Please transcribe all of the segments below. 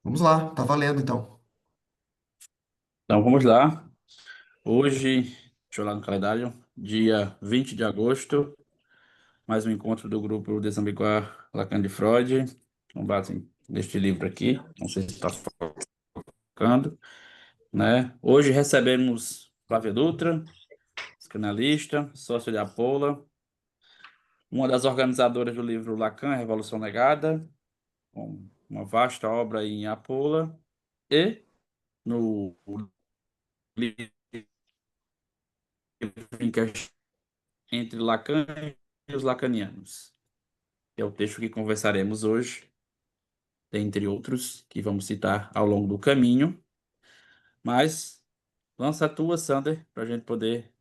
Vamos lá, tá valendo então. Então vamos lá. Hoje, deixa eu olhar no calendário, dia 20 de agosto, mais um encontro do grupo Desambiguar Lacan de Freud, com base neste livro aqui, não sei se está focando, né? Hoje recebemos Flávia Dutra, psicanalista, sócia de Apola, uma das organizadoras do livro Lacan, A Revolução Negada, com uma vasta obra em Apola, e no livro em questão entre Lacan e os lacanianos. É o texto que conversaremos hoje, dentre outros que vamos citar ao longo do caminho. Mas lança a tua, Sander, para a gente poder.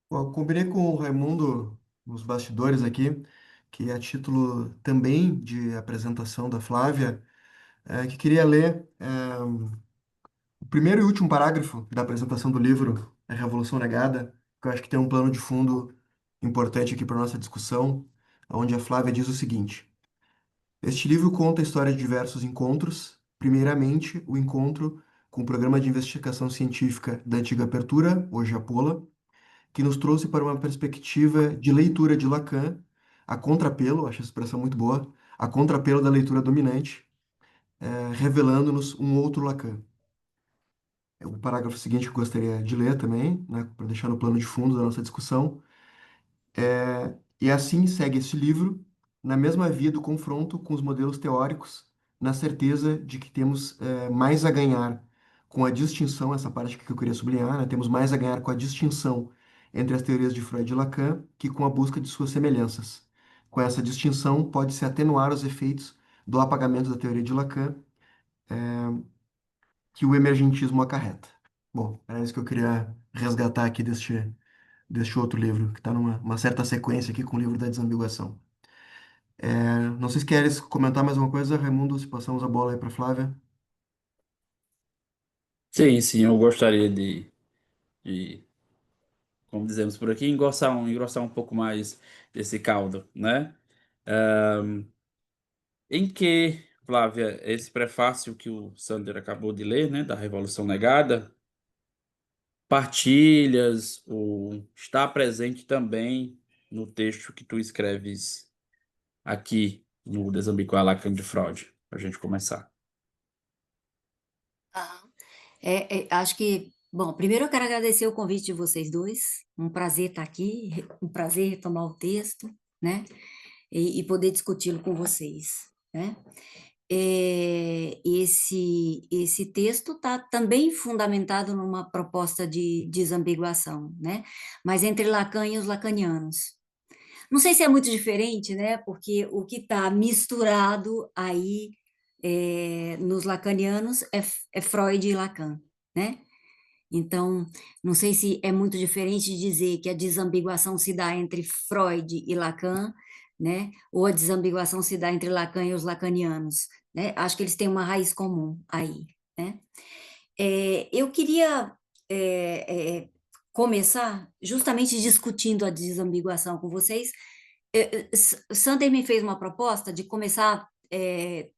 Bom, eu combinei com o Raimundo nos bastidores aqui, que a título também de apresentação da Flávia, que queria ler o primeiro e último parágrafo da apresentação do livro A Revolução Negada, que eu acho que tem um plano de fundo importante aqui para nossa discussão, onde a Flávia diz o seguinte: este livro conta a história de diversos encontros. Primeiramente, o encontro com o Programa de Investigação Científica da antiga Apertura, hoje Apola, que nos trouxe para uma perspectiva de leitura de Lacan, a contrapelo, acho essa expressão muito boa, a contrapelo da leitura dominante, revelando-nos um outro Lacan. É o parágrafo seguinte que eu gostaria de ler também, né, para deixar no plano de fundo da nossa discussão. E assim segue este livro, na mesma via do confronto com os modelos teóricos, na certeza de que temos mais a ganhar com a distinção, essa parte que eu queria sublinhar, né? Temos mais a ganhar com a distinção entre as teorias de Freud e Lacan que com a busca de suas semelhanças. Com essa distinção, pode-se atenuar os efeitos do apagamento da teoria de Lacan que o emergentismo acarreta. Bom, era isso que eu queria resgatar aqui deste outro livro, que está numa uma certa sequência aqui com o livro da desambiguação. Não sei se queres comentar mais uma coisa, Raimundo, se passamos a bola aí para Flávia. Sim, sim, eu gostaria de, como dizemos por aqui, engrossar um pouco mais desse caldo, né? Em que, Flávia, esse prefácio que o Sander acabou de ler, né, da Revolução Negada, partilhas ou está presente também no texto que tu escreves aqui no Desambiguar Lacan de Freud, para a gente começar. Aham. Acho que, bom, primeiro eu quero agradecer o convite de vocês dois. Um prazer estar aqui, um prazer retomar o texto, né? E poder discuti-lo com vocês, né? Esse texto está também fundamentado numa proposta de desambiguação, né? Mas entre Lacan e os lacanianos. Não sei se é muito diferente, né? Porque o que está misturado aí nos lacanianos é Freud e Lacan, né? Então, não sei se é muito diferente de dizer que a desambiguação se dá entre Freud e Lacan, né? Ou a desambiguação se dá entre Lacan e os lacanianos, né? Acho que eles têm uma raiz comum aí, né? Eu queria é, é, começar justamente discutindo a desambiguação com vocês. Sander me fez uma proposta de começar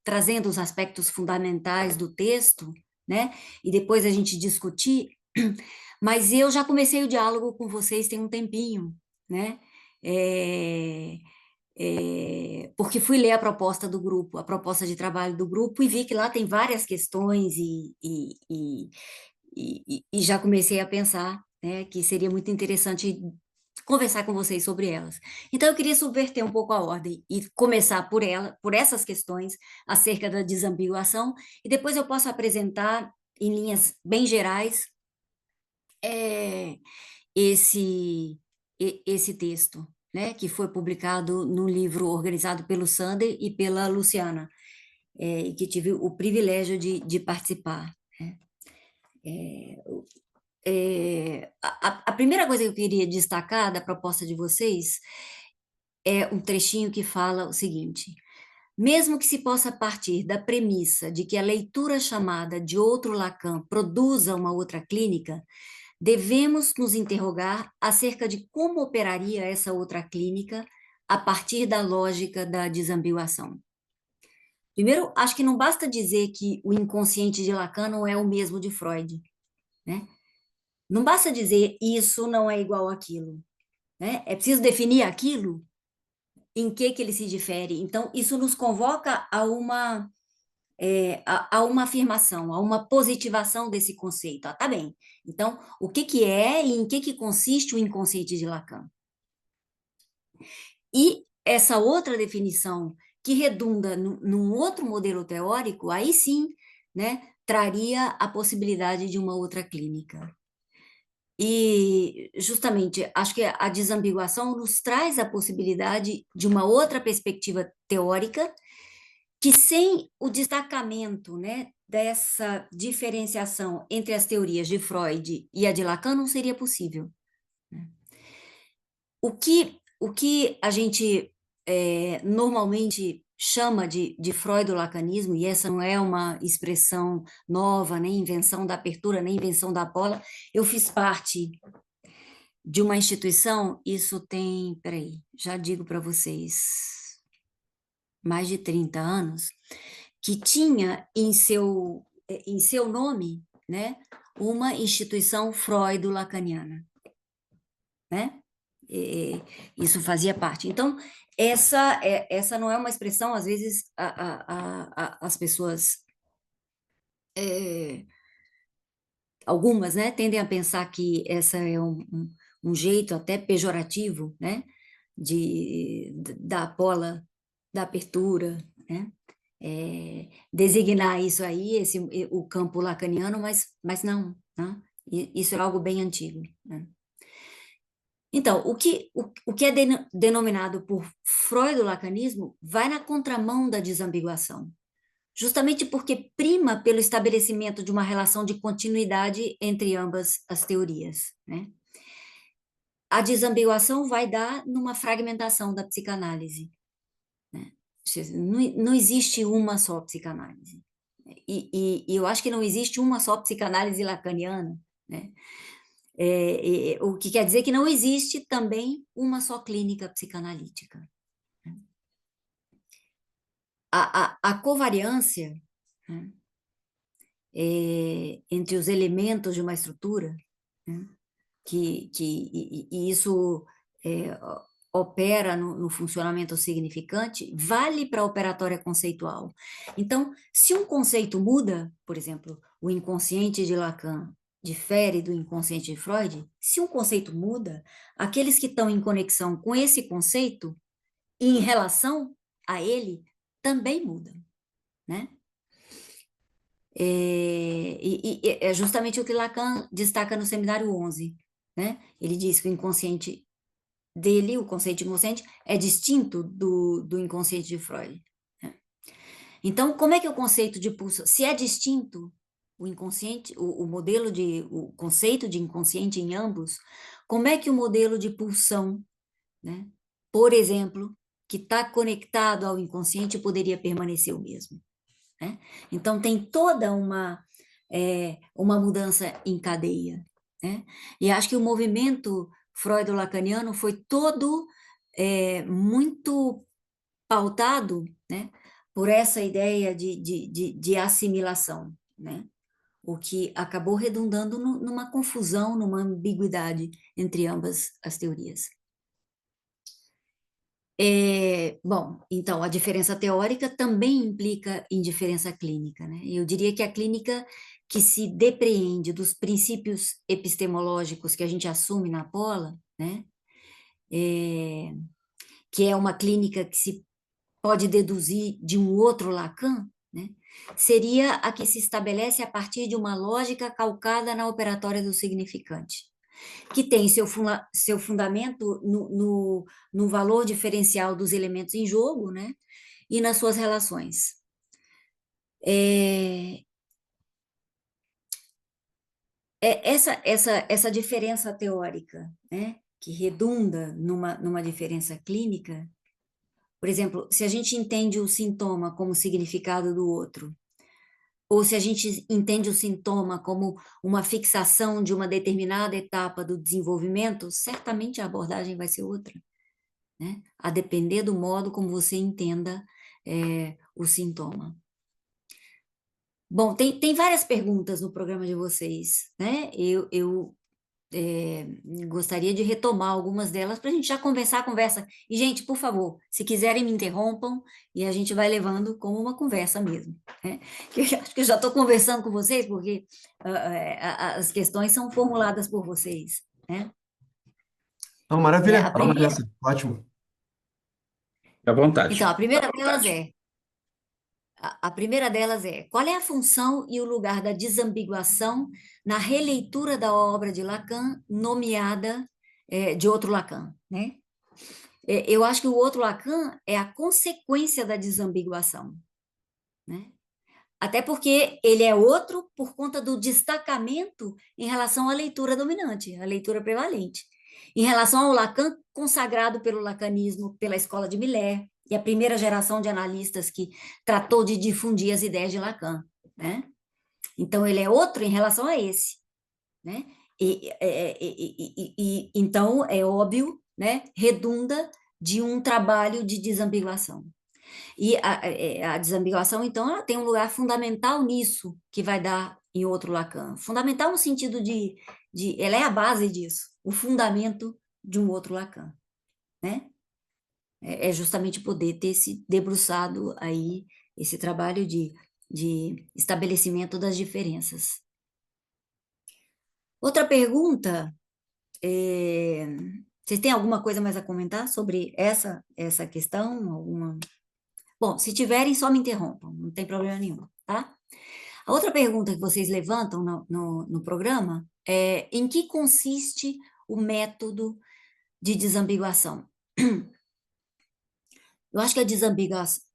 trazendo os aspectos fundamentais do texto, né? E depois a gente discutir. Mas eu já comecei o diálogo com vocês tem um tempinho, né? É, porque fui ler a proposta do grupo, a proposta de trabalho do grupo, e vi que lá tem várias questões e já comecei a pensar, né, que seria muito interessante conversar com vocês sobre elas. Então, eu queria subverter um pouco a ordem e começar por essas questões acerca da desambiguação, e depois eu posso apresentar, em linhas bem gerais, é, esse texto, né, que foi publicado no livro organizado pelo Sander e pela Luciana, e que tive o privilégio de participar. Né. A primeira coisa que eu queria destacar da proposta de vocês é um trechinho que fala o seguinte: mesmo que se possa partir da premissa de que a leitura chamada de outro Lacan produza uma outra clínica, devemos nos interrogar acerca de como operaria essa outra clínica a partir da lógica da desambiguação. Primeiro, acho que não basta dizer que o inconsciente de Lacan não é o mesmo de Freud, né? Não basta dizer isso não é igual àquilo, né? É preciso definir aquilo, em que ele se difere. Então, isso nos convoca a uma afirmação, a uma positivação desse conceito. Ah, tá bem. Então, o que que é e em que consiste o inconsciente de Lacan? E essa outra definição que redunda num outro modelo teórico, aí sim, né, traria a possibilidade de uma outra clínica. E, justamente, acho que a desambiguação nos traz a possibilidade de uma outra perspectiva teórica que, sem o destacamento, né, dessa diferenciação entre as teorias de Freud e a de Lacan, não seria possível. O que a gente normalmente chama de freudo-lacanismo, e essa não é uma expressão nova, nem invenção da apertura, nem invenção da Paula, eu fiz parte de uma instituição, isso tem, peraí, já digo para vocês, mais de 30 anos, que tinha em seu nome, né, uma instituição freudo-lacaniana, né? Isso fazia parte. Então, essa não é uma expressão, às vezes as pessoas, algumas, né, tendem a pensar que essa é um jeito até pejorativo, né, da pola, da apertura, né, designar isso aí, o campo lacaniano, mas não, né? Isso é algo bem antigo, né? Então, o que é denominado por freudo-lacanismo vai na contramão da desambiguação, justamente porque prima pelo estabelecimento de uma relação de continuidade entre ambas as teorias, né? A desambiguação vai dar numa fragmentação da psicanálise, né? Não existe uma só psicanálise. E eu acho que não existe uma só psicanálise lacaniana, né? O que quer dizer que não existe também uma só clínica psicanalítica. A covariância, né, entre os elementos de uma estrutura, né, e isso é, opera no funcionamento significante, vale para a operatória conceitual. Então, se um conceito muda, por exemplo, o inconsciente de Lacan difere do inconsciente de Freud, se um conceito muda, aqueles que estão em conexão com esse conceito e em relação a ele também mudam, né? E é justamente o que Lacan destaca no Seminário 11, né? Ele diz que o inconsciente dele, o conceito de inconsciente, é distinto do inconsciente de Freud, né? Então, como é que o conceito de pulsão, se é distinto o inconsciente, o conceito de inconsciente em ambos, como é que o modelo de pulsão, né, por exemplo, que está conectado ao inconsciente, poderia permanecer o mesmo, né? Então, tem toda uma mudança em cadeia, né? E acho que o movimento freudo-lacaniano foi todo muito pautado, né, por essa ideia de assimilação, né? O que acabou redundando numa confusão, numa ambiguidade entre ambas as teorias. Bom, então, a diferença teórica também implica em diferença clínica, né? Eu diria que a clínica que se depreende dos princípios epistemológicos que a gente assume na Pola, né? Que é uma clínica que se pode deduzir de um outro Lacan, né? Seria a que se estabelece a partir de uma lógica calcada na operatória do significante, que tem seu fundamento no valor diferencial dos elementos em jogo, né, e nas suas relações. Essa diferença teórica, né, que redunda numa diferença clínica, por exemplo, se a gente entende o sintoma como significado do outro, ou se a gente entende o sintoma como uma fixação de uma determinada etapa do desenvolvimento, certamente a abordagem vai ser outra, né? A depender do modo como você entenda o sintoma. Bom, tem várias perguntas no programa de vocês, né? Eu gostaria de retomar algumas delas para a gente já começar a conversa. E, gente, por favor, se quiserem, me interrompam e a gente vai levando como uma conversa mesmo, né? Eu acho que eu já estou conversando com vocês porque as questões são formuladas por vocês, né? Então, É, maravilha, a vamos primeira, nessa. Ótimo. Fique à então, vontade. a primeira delas a primeira delas é: qual é a função e o lugar da desambiguação na releitura da obra de Lacan, nomeada de outro Lacan, né? Eu acho que o outro Lacan é a consequência da desambiguação, né? Até porque ele é outro por conta do destacamento em relação à leitura dominante, à leitura prevalente. Em relação ao Lacan, consagrado pelo lacanismo, pela escola de Miller, e a primeira geração de analistas que tratou de difundir as ideias de Lacan, né? Então, ele é outro em relação a esse, né? Então, é óbvio, né? Redunda de um trabalho de desambiguação. E a desambiguação, então, ela tem um lugar fundamental nisso, que vai dar em outro Lacan. Fundamental no sentido ela é a base disso, o fundamento de um outro Lacan, né? É justamente poder ter se debruçado aí, esse trabalho de estabelecimento das diferenças. Outra pergunta, vocês têm alguma coisa mais a comentar sobre essa questão? Alguma... Bom, se tiverem, só me interrompam, não tem problema nenhum, tá? A outra pergunta que vocês levantam no programa é: em que consiste o método de desambiguação? Eu acho que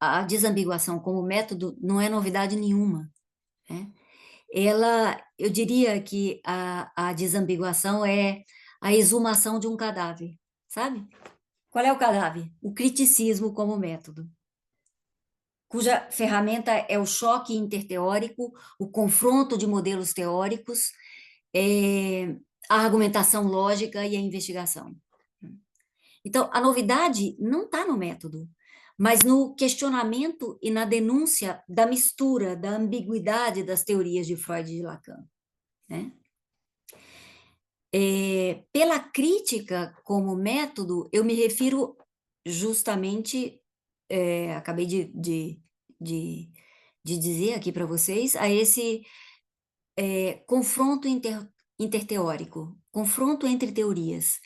a desambiguação como método não é novidade nenhuma, né? Eu diria que a desambiguação é a exumação de um cadáver, sabe? Qual é o cadáver? O criticismo como método, cuja ferramenta é o choque interteórico, o confronto de modelos teóricos, é, a argumentação lógica e a investigação. Então, a novidade não está no método, mas no questionamento e na denúncia da mistura, da ambiguidade das teorias de Freud e de Lacan, né? Pela crítica como método, eu me refiro justamente, acabei de dizer aqui para vocês, a esse confronto interteórico, confronto entre teorias,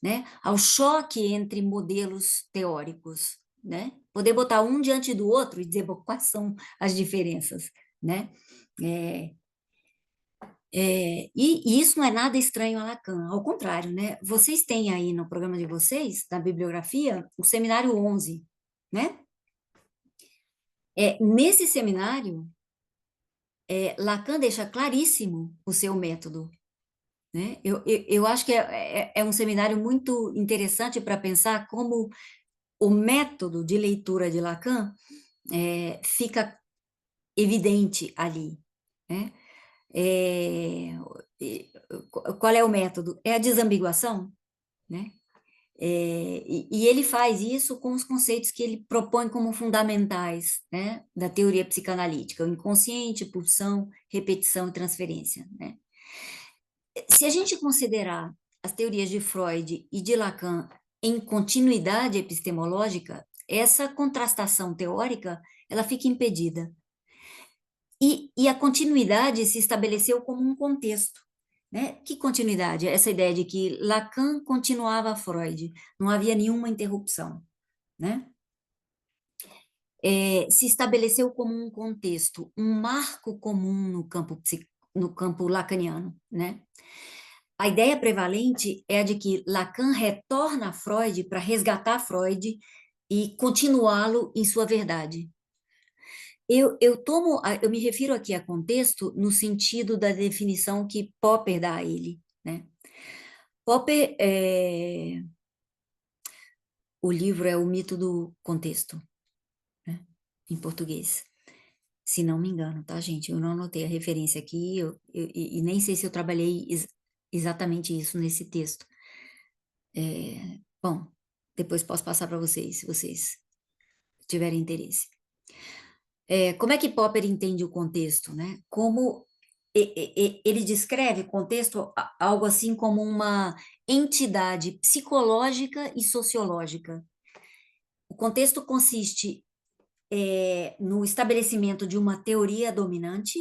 né? Ao choque entre modelos teóricos, né? Poder botar um diante do outro e dizer, bom, quais são as diferenças, né? E isso não é nada estranho a Lacan, ao contrário, né? Vocês têm aí no programa de vocês, na bibliografia, o seminário 11, né? Nesse seminário, Lacan deixa claríssimo o seu método, né? Eu acho que é um seminário muito interessante para pensar como o método de leitura de Lacan fica evidente ali, né? É, qual é o método? É a desambiguação, né? E ele faz isso com os conceitos que ele propõe como fundamentais, né, da teoria psicanalítica: o inconsciente, pulsão, repetição e transferência, né? Se a gente considerar as teorias de Freud e de Lacan em continuidade epistemológica, essa contrastação teórica ela fica impedida. E a continuidade se estabeleceu como um contexto, né? Que continuidade? Essa ideia de que Lacan continuava Freud, não havia nenhuma interrupção, né? Se estabeleceu como um contexto, um marco comum no campo lacaniano, né? A ideia prevalente é a de que Lacan retorna a Freud para resgatar Freud e continuá-lo em sua verdade. Eu me refiro aqui a contexto no sentido da definição que Popper dá a ele, né? Popper, o livro é O Mito do Contexto, né? Em português, se não me engano, tá, gente? Eu não anotei a referência aqui, e nem sei se eu trabalhei exatamente isso nesse texto. Bom, depois posso passar para vocês, se vocês tiverem interesse. Como é que Popper entende o contexto, né? Como ele descreve contexto algo assim como uma entidade psicológica e sociológica. O contexto consiste no estabelecimento de uma teoria dominante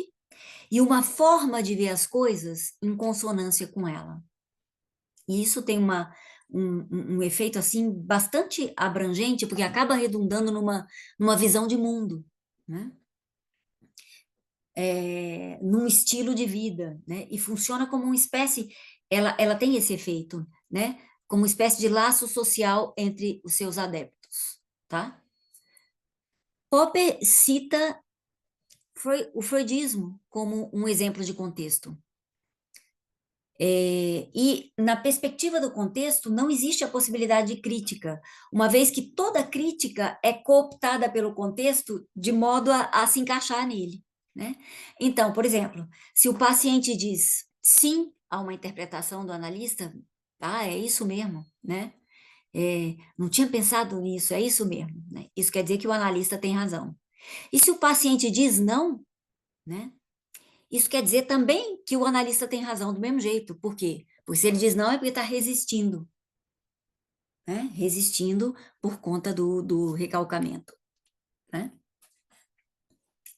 e uma forma de ver as coisas em consonância com ela. E isso tem um efeito assim bastante abrangente, porque acaba redundando numa visão de mundo, né? Num estilo de vida, né? E funciona como uma espécie, ela tem esse efeito, né? Como uma espécie de laço social entre os seus adeptos, tá? Popper cita o freudismo como um exemplo de contexto. E na perspectiva do contexto, não existe a possibilidade de crítica, uma vez que toda crítica é cooptada pelo contexto de modo a se encaixar nele, né? Então, por exemplo, se o paciente diz sim a uma interpretação do analista, é isso mesmo, né? Não tinha pensado nisso, é isso mesmo, né? Isso quer dizer que o analista tem razão. E se o paciente diz não, né? Isso quer dizer também que o analista tem razão do mesmo jeito. Por quê? Porque se ele diz não, é porque está resistindo, né? Resistindo por conta do recalcamento, né?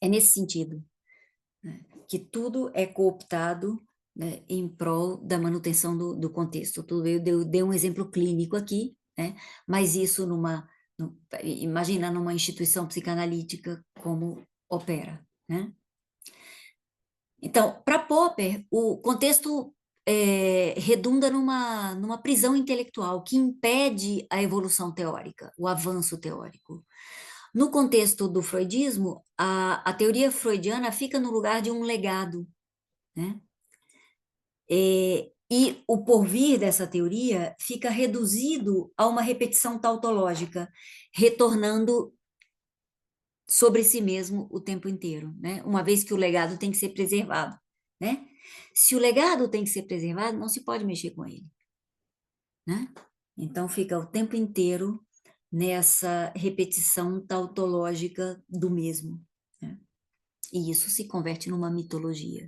É nesse sentido, né, que tudo é cooptado, né, em prol da manutenção do contexto. Eu dei um exemplo clínico aqui, né? Mas isso imagina numa instituição psicanalítica como opera, né? Então, para Popper, o contexto redunda numa prisão intelectual que impede a evolução teórica, o avanço teórico. No contexto do freudismo, a teoria freudiana fica no lugar de um legado, né? E o porvir dessa teoria fica reduzido a uma repetição tautológica, retornando sobre si mesmo o tempo inteiro, né? Uma vez que o legado tem que ser preservado, né? Se o legado tem que ser preservado, não se pode mexer com ele, né? Então fica o tempo inteiro nessa repetição tautológica do mesmo, né? E isso se converte numa mitologia,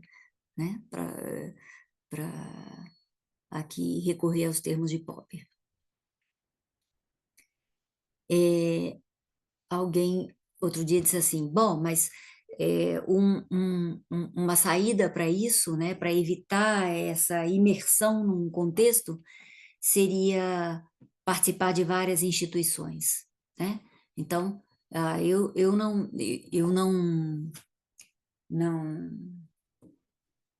né? Para aqui recorrer aos termos de Popper. Alguém outro dia disse assim, bom, mas uma saída para isso, né, para evitar essa imersão num contexto, seria participar de várias instituições, né? Então, eu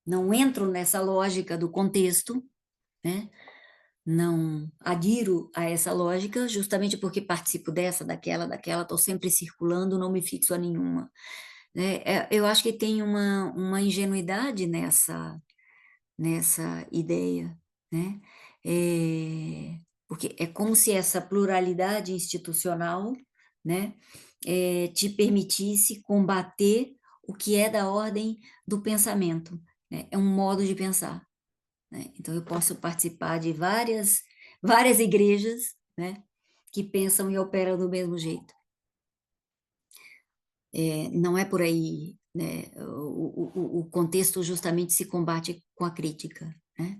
não entro nessa lógica do contexto, né? Não adiro a essa lógica, justamente porque participo dessa, daquela, estou sempre circulando, não me fixo a nenhuma, né? Eu acho que tem uma ingenuidade nessa ideia, né? Porque é como se essa pluralidade institucional, né, te permitisse combater o que é da ordem do pensamento, né? É um modo de pensar, né? Então, eu posso participar de várias igrejas, né, que pensam e operam do mesmo jeito. Não é por aí, né? O contexto justamente se combate com a crítica, né?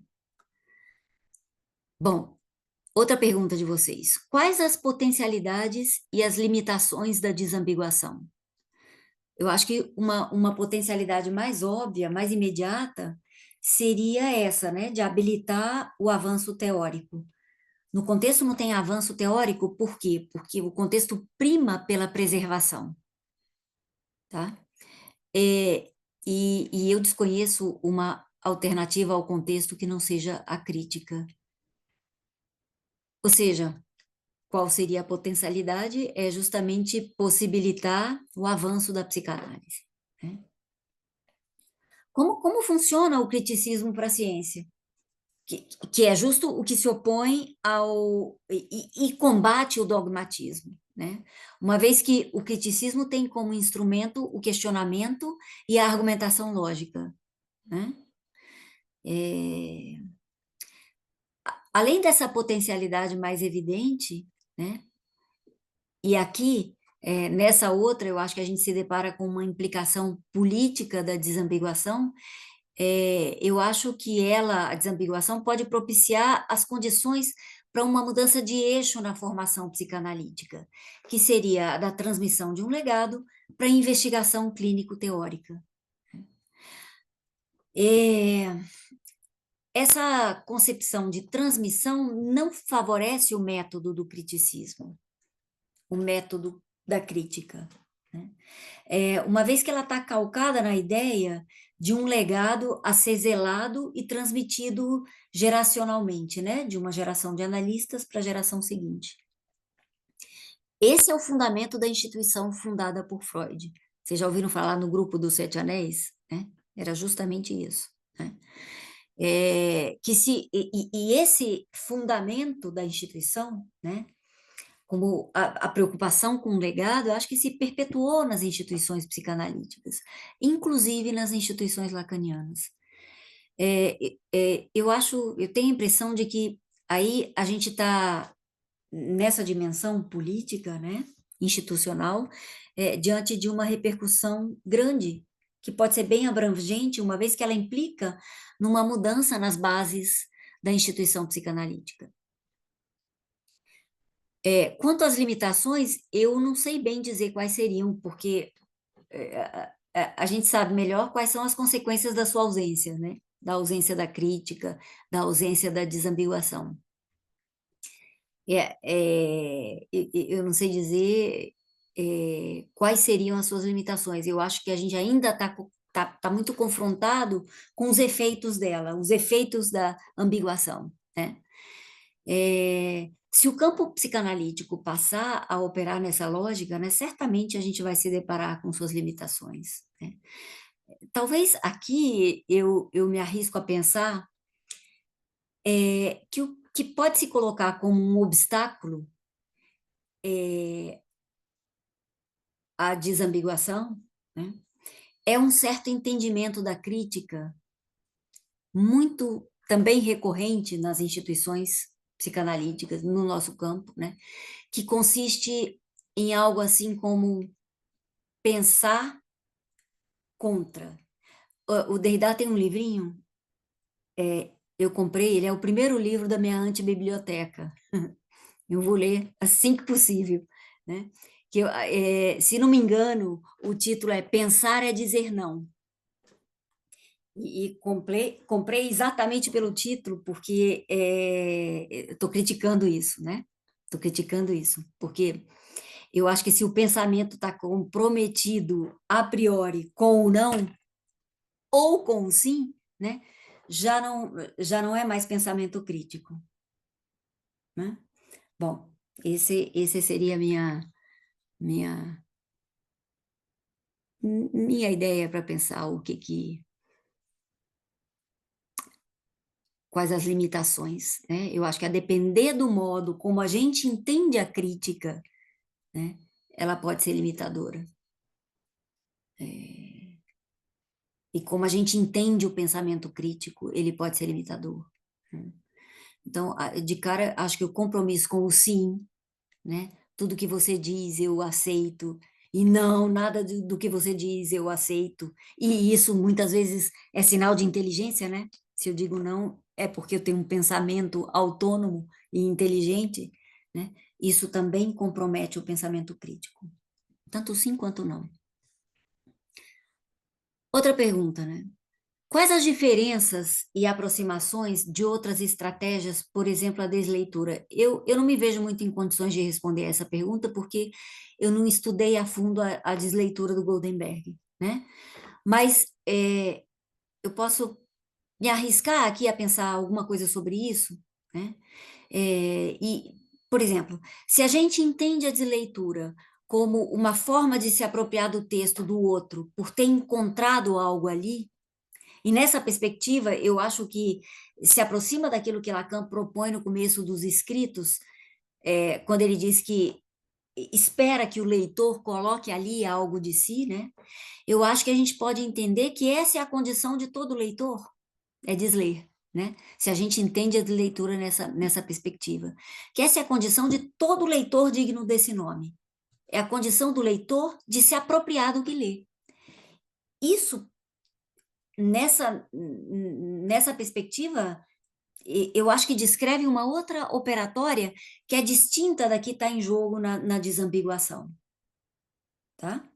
Bom, outra pergunta de vocês. Quais as potencialidades e as limitações da desambiguação? Eu acho que uma potencialidade mais óbvia, mais imediata, seria essa, né, de habilitar o avanço teórico. No contexto não tem avanço teórico, por quê? Porque o contexto prima pela preservação, tá? E eu desconheço uma alternativa ao contexto que não seja a crítica. Ou seja, qual seria a potencialidade? É justamente possibilitar o avanço da psicanálise, né? Como funciona o criticismo para a ciência? Que é justo o que se opõe e combate o dogmatismo, né? Uma vez que o criticismo tem como instrumento o questionamento e a argumentação lógica, né? Além dessa potencialidade mais evidente, né? E aqui Nessa outra, eu acho que a gente se depara com uma implicação política da desambiguação. Eu acho que a desambiguação, pode propiciar as condições para uma mudança de eixo na formação psicanalítica, que seria a da transmissão de um legado para a investigação clínico-teórica. Essa concepção de transmissão não favorece o método do criticismo, o método da crítica, né? Uma vez que ela está calcada na ideia de um legado a ser zelado e transmitido geracionalmente, né? De uma geração de analistas para a geração seguinte. Esse é o fundamento da instituição fundada por Freud. Vocês já ouviram falar no grupo dos Sete Anéis, né? Era justamente isso, né? E esse fundamento da instituição, né? Como a preocupação com o legado, eu acho que se perpetuou nas instituições psicanalíticas, inclusive nas instituições lacanianas. Eu tenho a impressão de que aí a gente está nessa dimensão política, né, institucional, diante de uma repercussão grande, que pode ser bem abrangente, uma vez que ela implica numa mudança nas bases da instituição psicanalítica. Quanto às limitações, eu não sei bem dizer quais seriam, porque a gente sabe melhor quais são as consequências da sua ausência, né? Da ausência da crítica, da ausência da desambiguação. Eu não sei dizer quais seriam as suas limitações. Eu acho que a gente ainda está muito confrontado com os efeitos dela, os efeitos da ambiguação, né? Se o campo psicanalítico passar a operar nessa lógica, né, certamente a gente vai se deparar com suas limitações, né? Talvez aqui eu me arrisco a pensar que o que pode se colocar como um obstáculo à desambiguação, né, é um certo entendimento da crítica, muito também recorrente nas instituições psicanalíticas, no nosso campo, né, que consiste em algo assim como pensar contra. O Derrida tem um livrinho, eu comprei, ele é o primeiro livro da minha antibiblioteca. Eu vou ler assim que possível, né? Se não me engano, o título é Pensar é Dizer Não. E comprei exatamente pelo título, porque estou criticando isso, né? Estou criticando isso, porque eu acho que se o pensamento está comprometido a priori com o não ou com o sim, né? Já não é mais pensamento crítico, né? Bom, esse seria a minha ideia para pensar quais as limitações, né? Eu acho que a depender do modo como a gente entende a crítica, né, ela pode ser limitadora. E como a gente entende o pensamento crítico, ele pode ser limitador, né? Então, de cara, acho que o compromisso com o sim, né? Tudo que você diz eu aceito, e não, nada do que você diz eu aceito. E isso muitas vezes é sinal de inteligência, né? Se eu digo não, é porque eu tenho um pensamento autônomo e inteligente, né? Isso também compromete o pensamento crítico. Tanto sim quanto não. Outra pergunta, né? Quais as diferenças e aproximações de outras estratégias, por exemplo, a desleitura? Eu não me vejo muito em condições de responder essa pergunta, porque eu não estudei a fundo a desleitura do Goldenberg, né? Mas eu posso me arriscar aqui a pensar alguma coisa sobre isso, né? Por exemplo, se a gente entende a desleitura como uma forma de se apropriar do texto do outro, por ter encontrado algo ali, e nessa perspectiva, eu acho que se aproxima daquilo que Lacan propõe no começo dos escritos, quando ele diz que espera que o leitor coloque ali algo de si, né? Eu acho que a gente pode entender que essa é a condição de todo leitor, é desler, né? Se a gente entende a leitura nessa perspectiva, que essa é a condição de todo leitor digno desse nome, é a condição do leitor de se apropriar do que lê. Isso, nessa perspectiva, eu acho que descreve uma outra operatória que é distinta da que está em jogo na desambiguação. Tá?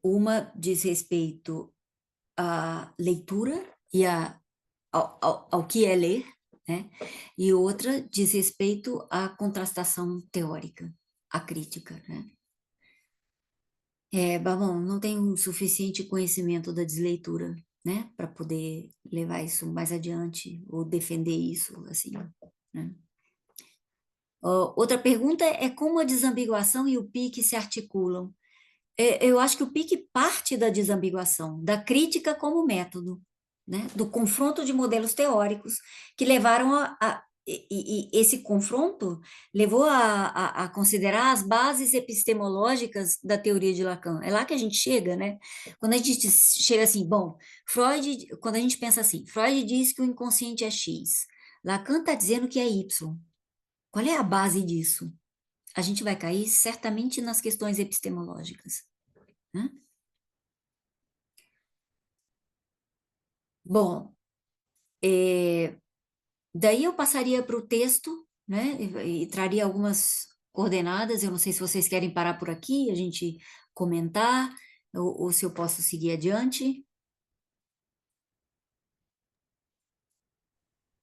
Uma diz respeito à leitura e ao que é ler, né? E outra diz respeito à contrastação teórica, à crítica, né? Bom, não tenho suficiente conhecimento da desleitura, né, para poder levar isso mais adiante ou defender isso, assim, né? Outra pergunta é como a desambiguação e o PIC se articulam. Eu acho que o PIC parte da desambiguação, da crítica como método, né? Do confronto de modelos teóricos que levaram e esse confronto levou a considerar as bases epistemológicas da teoria de Lacan. É lá que a gente chega, né? Quando a gente chega assim, bom, quando a gente pensa assim, Freud diz que o inconsciente é X, Lacan está dizendo que é Y. Qual é a base disso? A gente vai cair certamente nas questões epistemológicas, né? Bom, daí eu passaria para o texto, né, e traria algumas coordenadas. Eu não sei se vocês querem parar por aqui, a gente comentar, ou se eu posso seguir adiante.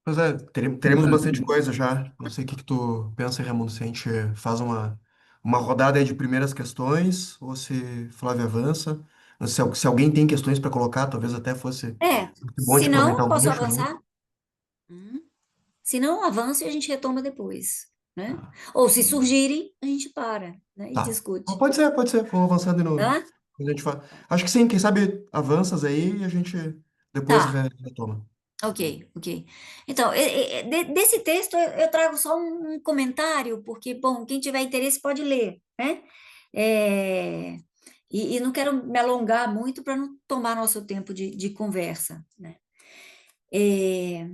Pois é, teremos bastante coisa já. Não sei o que que tu pensa, Raimundo, se a gente faz uma rodada aí de primeiras questões ou se Flávia avança. Se alguém tem questões para colocar, talvez até fosse muito bom de Se aproveitar não, o posso gancho junto. avançar? Hum. Se não, avance e a gente retoma depois, né? Tá. Ou se surgirem, a gente para, né, e Tá. discute, Pode ser, pode ser. Vamos avançando e no. tá? A gente fala. Acho que sim, quem sabe avanças aí e a gente depois Tá. retoma. Ok, ok. Então, desse texto eu trago só um comentário, porque, bom, quem tiver interesse pode ler, né? É, e não quero me alongar muito para não tomar nosso tempo de conversa, né? É,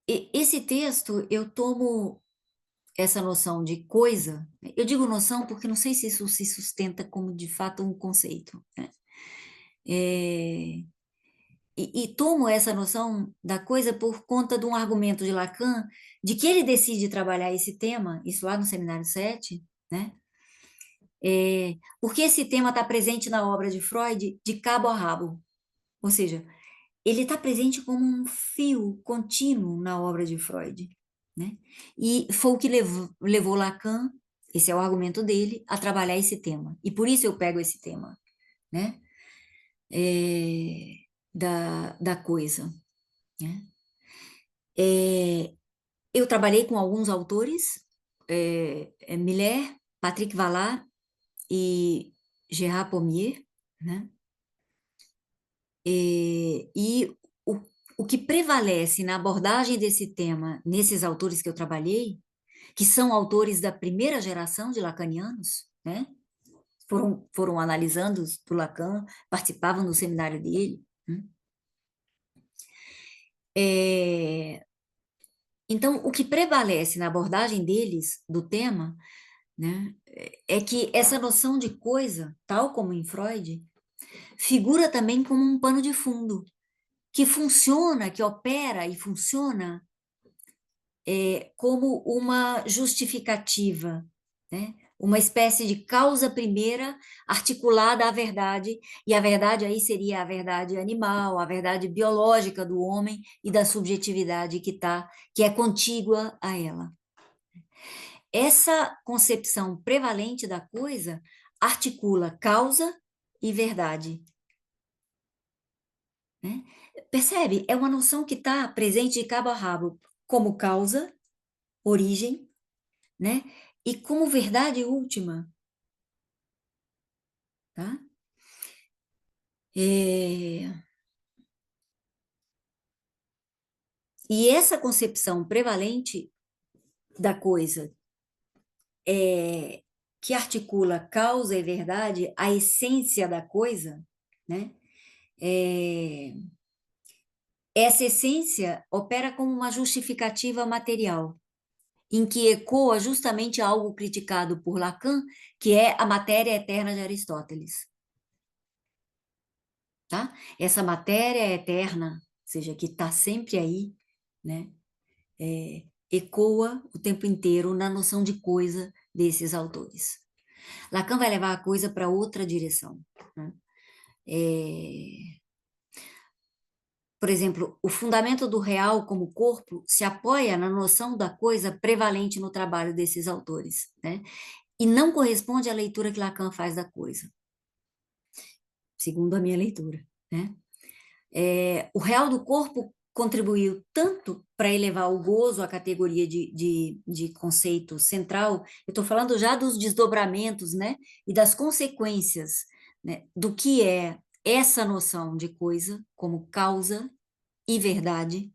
esse texto, eu tomo essa noção de coisa, eu digo noção porque não sei se isso se sustenta como, de fato, um conceito, né? É, e tomo essa noção da coisa por conta de um argumento de Lacan, de que ele decide trabalhar esse tema, isso lá no Seminário 7, né? Porque esse tema está presente na obra de Freud de cabo a rabo. Ou seja, ele está presente como um fio contínuo na obra de Freud, né? E foi o que levou Lacan, esse é o argumento dele, a trabalhar esse tema. E por isso eu pego esse tema, né? Da coisa, né? Eu trabalhei com alguns autores, Miller, Patrick Vallard e Gérard Pommier, né? E o que prevalece na abordagem desse tema nesses autores que eu trabalhei, que são autores da primeira geração de lacanianos, né? Foram analisando do Lacan, participavam do seminário dele, né? Então, o que prevalece na abordagem deles do tema, né, é que essa noção de coisa, tal como em Freud, figura também como um pano de fundo, que funciona, que opera e funciona como uma justificativa, né? Uma espécie de causa primeira articulada à verdade, e a verdade aí seria a verdade animal, a verdade biológica do homem e da subjetividade que é contígua a ela. Essa concepção prevalente da coisa articula causa e verdade, né? Percebe? É uma noção que está presente de cabo a rabo como causa, origem, né? E como verdade última, tá? É, E essa concepção prevalente da coisa, que articula causa e verdade, a essência da coisa, né? essa essência opera como uma justificativa material, em que ecoa justamente algo criticado por Lacan, que é a matéria eterna de Aristóteles. Tá? Essa matéria eterna, ou seja, que está sempre aí, né? Ecoa o tempo inteiro na noção de coisa desses autores. Lacan vai levar a coisa para outra direção, né? Por exemplo, o fundamento do real como corpo se apoia na noção da coisa prevalente no trabalho desses autores, né? E não corresponde à leitura que Lacan faz da coisa, segundo a minha leitura, né? O real do corpo contribuiu tanto para elevar o gozo à categoria de conceito central, eu estou falando já dos desdobramentos, né, e das consequências, né, do que é essa noção de coisa como causa e verdade,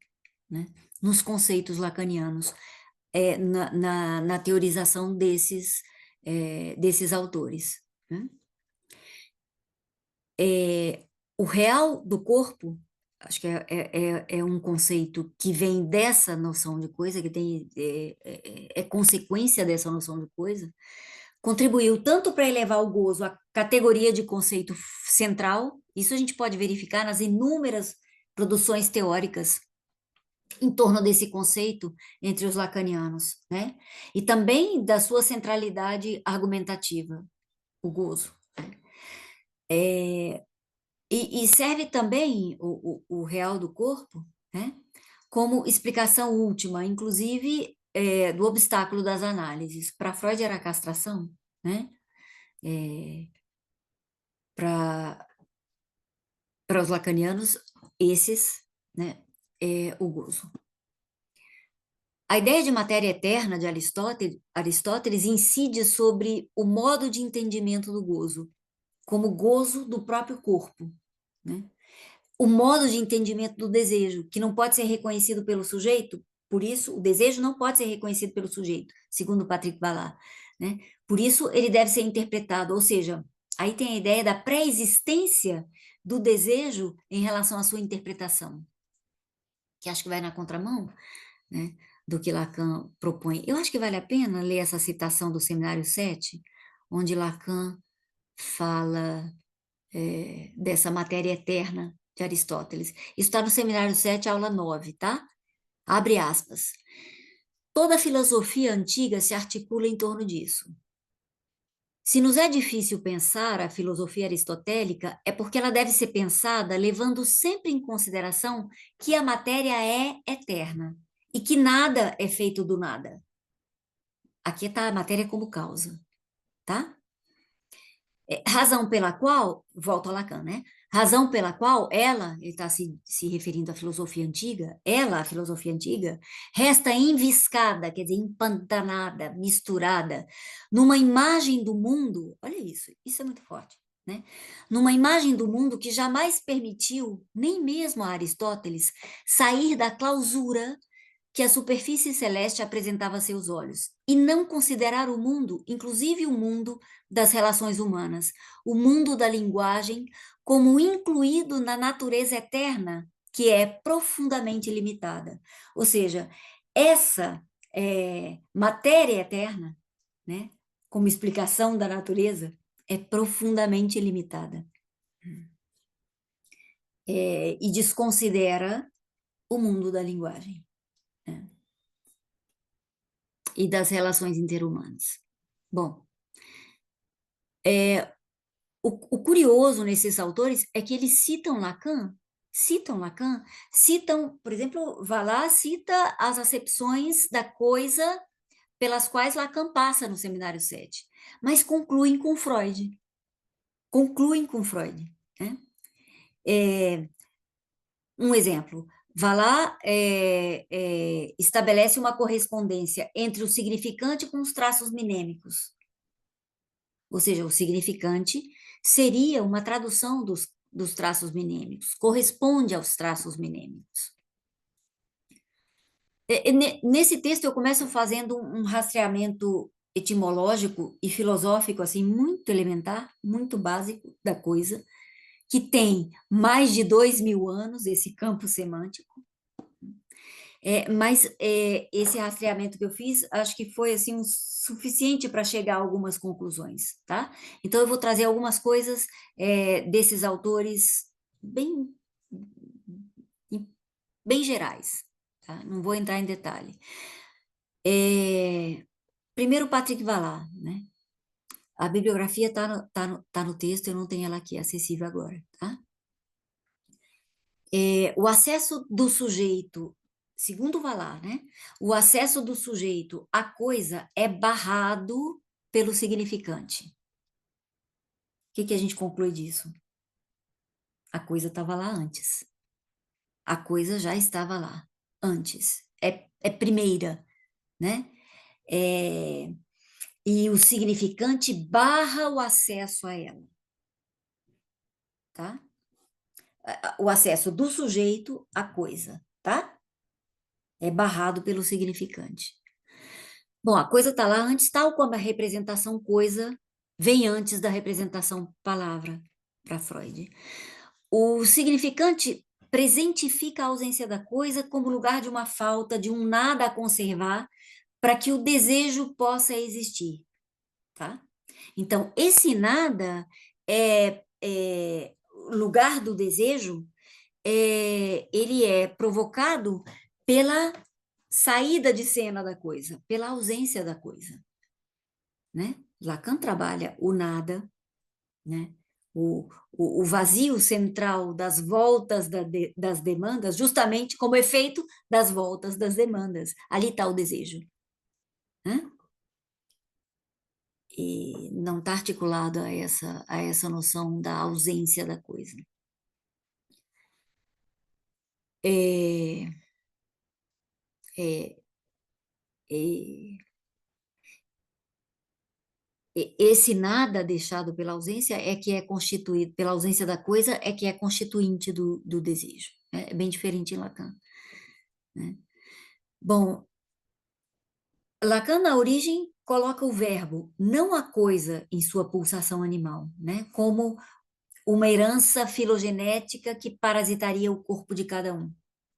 né, nos conceitos lacanianos, na teorização desses autores, né? O real do corpo, acho que é um conceito que vem dessa noção de coisa, que é consequência dessa noção de coisa, contribuiu tanto para elevar o gozo à categoria de conceito central, isso a gente pode verificar nas inúmeras produções teóricas em torno desse conceito entre os lacanianos, né? E também da sua centralidade argumentativa, o gozo. E serve também o real do corpo, né, como explicação última, inclusive do obstáculo das análises. Para Freud era a castração, né? Para os lacanianos, esses, né, é o gozo. A ideia de matéria eterna de Aristóteles incide sobre o modo de entendimento do gozo, como gozo do próprio corpo, né? O modo de entendimento do desejo, que não pode ser reconhecido pelo sujeito, por isso o desejo não pode ser reconhecido pelo sujeito, segundo Patrick Ballard, né? Por isso ele deve ser interpretado, ou seja, aí tem a ideia da pré-existência do desejo em relação à sua interpretação, que acho que vai na contramão, né, do que Lacan propõe. Eu acho que vale a pena ler essa citação do Seminário 7, onde Lacan fala dessa matéria eterna de Aristóteles. Isso está no Seminário 7, aula 9, tá? Abre aspas. Toda a filosofia antiga se articula em torno disso. Se nos é difícil pensar a filosofia aristotélica, é porque ela deve ser pensada levando sempre em consideração que a matéria é eterna e que nada é feito do nada. Aqui está a matéria como causa, tá? Razão pela qual, volto a Lacan, né? Razão pela qual ela, ele está se referindo à filosofia antiga, ela, a filosofia antiga, resta enviscada, quer dizer, empantanada, misturada, numa imagem do mundo, olha isso é muito forte, né? Numa imagem do mundo que jamais permitiu, nem mesmo a Aristóteles, sair da clausura que a superfície celeste apresentava a seus olhos, e não considerar o mundo, inclusive o mundo das relações humanas, o mundo da linguagem, como incluído na natureza eterna, que é profundamente limitada. Ou seja, essa matéria eterna, né, como explicação da natureza, é profundamente limitada. E desconsidera o mundo da linguagem, né, e das relações interhumanas. Bom, o curioso nesses autores é que eles citam, por exemplo, Vallat cita as acepções da coisa pelas quais Lacan passa no Seminário 7, mas concluem com Freud, né? Um exemplo, Vallat estabelece uma correspondência entre o significante com os traços minêmicos. Ou seja, o significante seria uma tradução dos traços minêmicos, corresponde aos traços minêmicos. Nesse texto, eu começo fazendo um rastreamento etimológico e filosófico, assim, muito elementar, muito básico da coisa, que tem mais de 2.000 anos, esse campo semântico. Mas esse rastreamento que eu fiz, acho que foi assim, suficiente para chegar a algumas conclusões, tá? Então, eu vou trazer algumas coisas desses autores bem, bem gerais, tá? Não vou entrar em detalhe. Primeiro, Patrick Vallard, né? A bibliografia tá no texto, eu não tenho ela aqui acessível agora, tá? O acesso do sujeito, segundo Vallard, né? O acesso do sujeito à coisa é barrado pelo significante. O que a gente conclui disso? A coisa estava lá antes. A coisa já estava lá antes. É primeira, né? E o significante barra o acesso a ela, tá? O acesso do sujeito à coisa, tá? É barrado pelo significante. Bom, a coisa está lá antes, tal como a representação coisa vem antes da representação palavra para Freud. O significante presentifica a ausência da coisa como lugar de uma falta, de um nada a conservar, para que o desejo possa existir, tá? Então, esse nada lugar do desejo, ele é provocado pela saída de cena da coisa, pela ausência da coisa, né? Lacan trabalha o nada, né? O vazio central das voltas das demandas, justamente como efeito das voltas das demandas. Ali está o desejo, né? E não está articulado a essa noção da ausência da coisa. É, é, é, esse nada deixado pela ausência é que é constituído, pela ausência da coisa, é que é constituinte do desejo. É bem diferente em Lacan, né? Bom, Lacan, na origem, coloca o verbo, não a coisa, em sua pulsação animal, né? Como uma herança filogenética que parasitaria o corpo de cada um,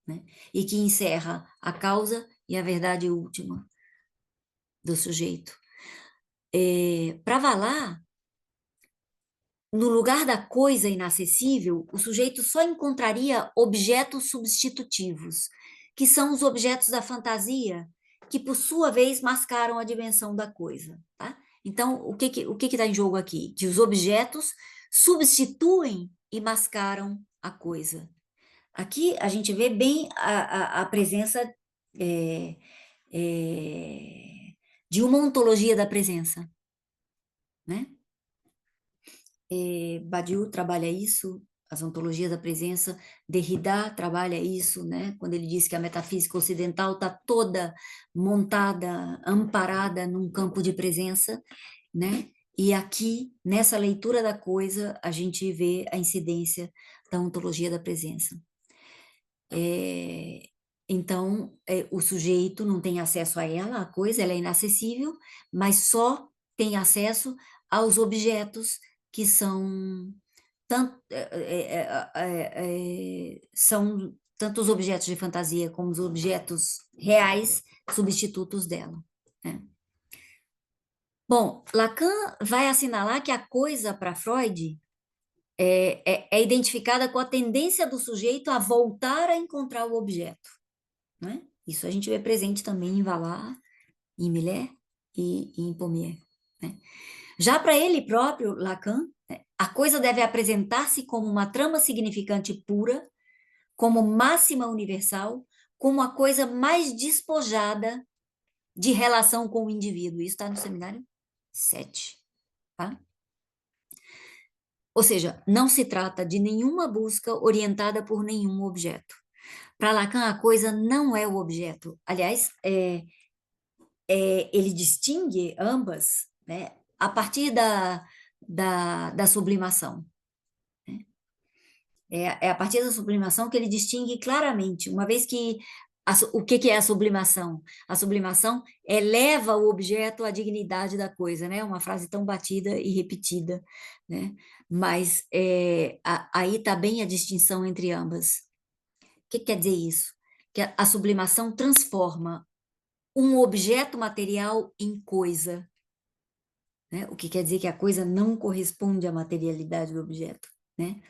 né? E que encerra a causa e a verdade última do sujeito. Para Vallard, no lugar da coisa inacessível, o sujeito só encontraria objetos substitutivos, que são os objetos da fantasia, que por sua vez mascaram a dimensão da coisa, tá? Então, o que está em jogo aqui? Que os objetos substituem e mascaram a coisa. Aqui a gente vê bem a presença de uma ontologia da presença, né? Badiou trabalha isso, as ontologias da presença, Derrida trabalha isso, né? Quando ele diz que a metafísica ocidental está toda montada, amparada num campo de presença, né? E aqui, nessa leitura da coisa, a gente vê a incidência da ontologia da presença. Então, o sujeito não tem acesso a ela, a coisa, ela é inacessível, mas só tem acesso aos objetos que são são tanto os objetos de fantasia como os objetos reais, substitutos dela, né? Bom, Lacan vai assinalar que a coisa para Freud é identificada com a tendência do sujeito a voltar a encontrar o objeto, né? Isso a gente vê presente também em Vallard, em Millet e em Pommier, né? Já para ele próprio, Lacan, a coisa deve apresentar-se como uma trama significante pura, como máxima universal, como a coisa mais despojada de relação com o indivíduo. Isso está no seminário 7, tá? Ou seja, não se trata de nenhuma busca orientada por nenhum objeto. Para Lacan, a coisa não é o objeto. Aliás, ele distingue ambas, né, a partir da sublimação. É a partir da sublimação que ele distingue claramente, uma vez que O que que é a sublimação? A sublimação eleva o objeto à dignidade da coisa, né? Uma frase tão batida e repetida, né? Mas aí está bem a distinção entre ambas. O que quer dizer isso? Que a sublimação transforma um objeto material em coisa, né? O que quer dizer que a coisa não corresponde à materialidade do objeto, né?